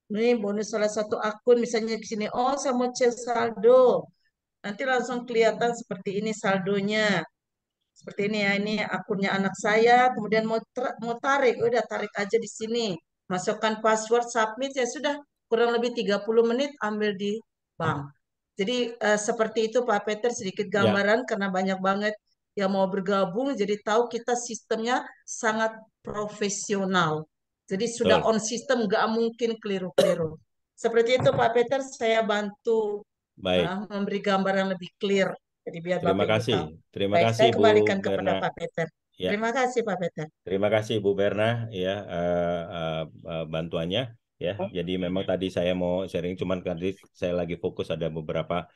ini bonus salah satu akun misalnya di sini, saya mau cek saldo, nanti langsung kelihatan seperti ini saldonya, seperti ini ya, ini akunnya anak saya, kemudian mau tarik, udah tarik aja di sini, masukkan password, submit, ya sudah, kurang lebih 30 menit ambil di bank. Jadi seperti itu Pak Peter, sedikit gambaran karena banyak banget yang mau bergabung, jadi tahu kita sistemnya sangat profesional. Jadi sudah on sistem, nggak mungkin keliru-keliru. Seperti itu Pak Peter, saya bantu memberi gambaran lebih clear. Jadi biar Terima Bapak kasih. tahu. Terima Baik, kasih saya Bu kembalikan Berna. kepada Pak Peter. Ya. Terima kasih Pak Peter. Terima kasih Bu Berna ya bantuannya ya. Jadi memang tadi saya mau sharing, cuman tadi saya lagi fokus ada beberapa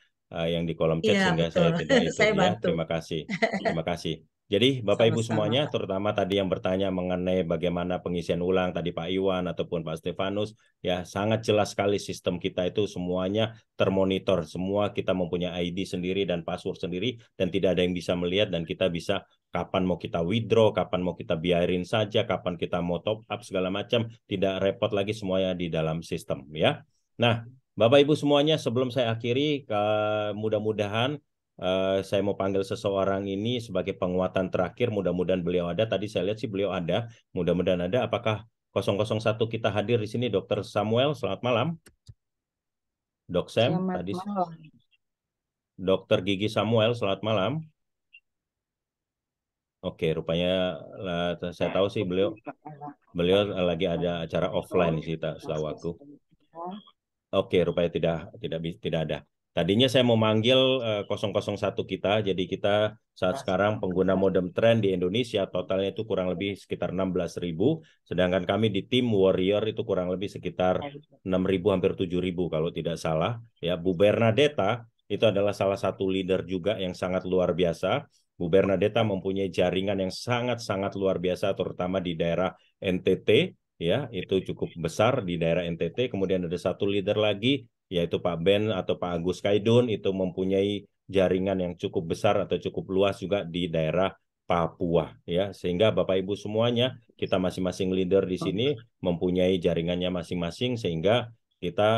yang di kolom chat sehingga betul. saya tidak itu Saya ya. bantu. Terima kasih. Terima kasih. Jadi Bapak Ibu Sama-sama, semuanya, Pak. terutama tadi yang bertanya mengenai bagaimana pengisian ulang tadi Pak Iwan ataupun Pak Stefanus, ya sangat jelas sekali sistem kita itu semuanya termonitor, semua kita mempunyai ID sendiri dan password sendiri dan tidak ada yang bisa melihat, dan kita bisa kapan mau kita withdraw, kapan mau kita biarin saja, kapan kita mau top up segala macam, tidak repot lagi, semuanya di dalam sistem ya. Nah, Bapak Ibu semuanya, sebelum saya akhiri, mudah-mudahan saya mau panggil seseorang ini sebagai penguatan terakhir. Mudah-mudahan beliau ada. Tadi saya lihat sih beliau ada. Mudah-mudahan ada. Apakah 001 kita hadir di sini, Dr. Samuel? Selamat malam. Dok Sam, Selamat tadi. malam. Dr. Gigi Samuel, selamat malam. Oke, rupanya saya tahu sih beliau lagi ada acara offline sih, setahu aku. Oke, rupanya tidak ada. Tadinya saya mau manggil 001 kita, jadi kita saat sekarang pengguna modem trend di Indonesia totalnya itu kurang lebih sekitar 16.000, sedangkan kami di tim Warrior itu kurang lebih sekitar 6.000 hampir 7.000 kalau tidak salah. Ya, Bu Bernadetta itu adalah salah satu leader juga yang sangat luar biasa. Bu Bernadetta mempunyai jaringan yang sangat-sangat luar biasa, terutama di daerah NTT, ya, itu cukup besar di daerah NTT. Kemudian ada satu leader lagi, yaitu Pak Ben atau Pak Agus Kaidun, itu mempunyai jaringan yang cukup besar atau cukup luas juga di daerah Papua, ya. Sehingga Bapak Ibu semuanya, kita masing-masing leader di sini mempunyai jaringannya masing-masing, sehingga kita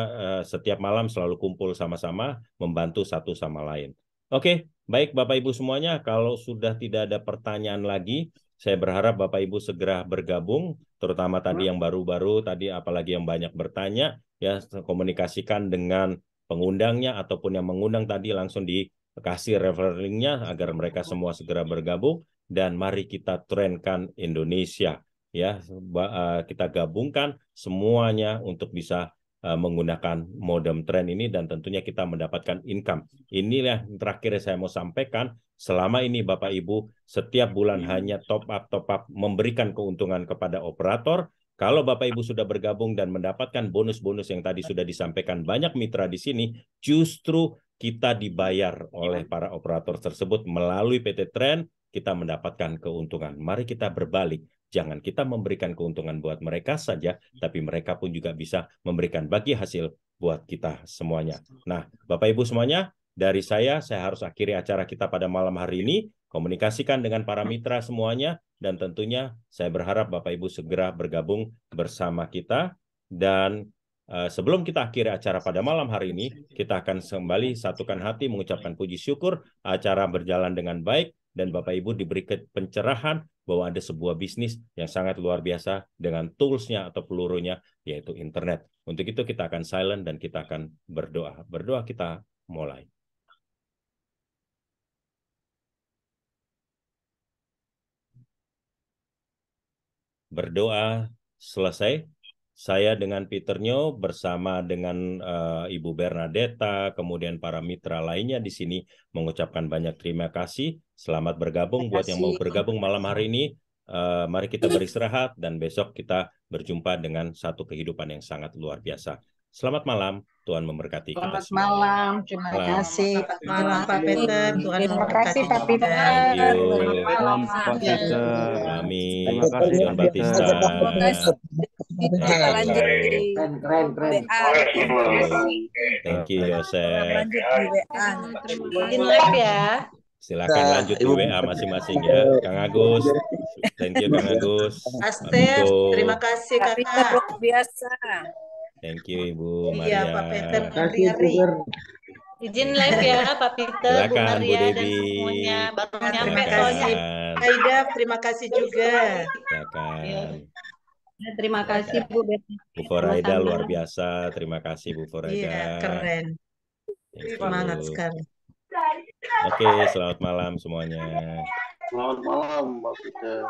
setiap malam selalu kumpul sama-sama, membantu satu sama lain. Oke, baik Bapak Ibu semuanya, kalau sudah tidak ada pertanyaan lagi, saya berharap Bapak Ibu segera bergabung, terutama tadi yang baru-baru, tadi apalagi yang banyak bertanya, ya komunikasikan dengan pengundangnya ataupun yang mengundang tadi langsung dikasih referral link-nya agar mereka semua segera bergabung, dan mari kita trenkan Indonesia. Ya, kita gabungkan semuanya untuk bisa menggunakan modem trend ini, dan tentunya kita mendapatkan income. Inilah yang terakhir saya mau sampaikan. Selama ini Bapak Ibu setiap bulan hanya top up memberikan keuntungan kepada operator. Kalau Bapak Ibu sudah bergabung dan mendapatkan bonus-bonus yang tadi sudah disampaikan banyak mitra di sini, justru kita dibayar oleh para operator tersebut melalui PT Trend, kita mendapatkan keuntungan. Mari kita berbalik. Jangan kita memberikan keuntungan buat mereka saja, tapi mereka pun juga bisa memberikan bagi hasil buat kita semuanya. Nah, Bapak Ibu semuanya, dari saya harus akhiri acara kita pada malam hari ini. Komunikasikan dengan para mitra semuanya, dan tentunya saya berharap Bapak Ibu segera bergabung bersama kita. Dan sebelum kita akhiri acara pada malam hari ini, kita akan kembali satukan hati mengucapkan puji syukur, acara berjalan dengan baik, dan Bapak Ibu diberi pencerahan bahwa ada sebuah bisnis yang sangat luar biasa dengan tools-nya atau pelurunya, yaitu internet. Untuk itu kita akan silent dan kita akan berdoa. Berdoa kita mulai. Berdoa selesai. Saya dengan Peter Nyo bersama dengan Ibu Bernadetta, kemudian para mitra lainnya di sini mengucapkan banyak terima kasih. Selamat bergabung buat yang mau bergabung malam hari ini. Mari kita beristirahat dan besok kita berjumpa dengan satu kehidupan yang sangat luar biasa. Selamat malam, Tuhan memberkati kita semua. Selamat malam, terima kasih. Selamat malam Pak Peter, Tuhan Terima kasih Pak Peter. Thank you. Selamat malam Pak Peter. Amin. Terima kasih John Batista. Kita lanjut di WA. Thank you, Yosef. Lanjut di WA. Izin live ya. Silakan lanjut di WA masing-masing ya. Kang Agus. Thank you, Kang Agus. Astef, terima kasih Kakak. Luar biasa. Thank you, Ibu Maria. Iya, Pak Peter, Ri. Izin live ya Pak Peter, Bu Silakan, Bu Maria, dan Devi. semuanya. Baru nyampe Terima soalnya. kasih. Aida, terima kasih juga. Silakan. Terima kasih Bu Betty. Bu Foraida Sama-sama. luar biasa. Terima kasih Bu Foraida. Iya, keren. Thank you. Semangat sekali. Oke, selamat malam semuanya. Selamat malam, Mbak Peter.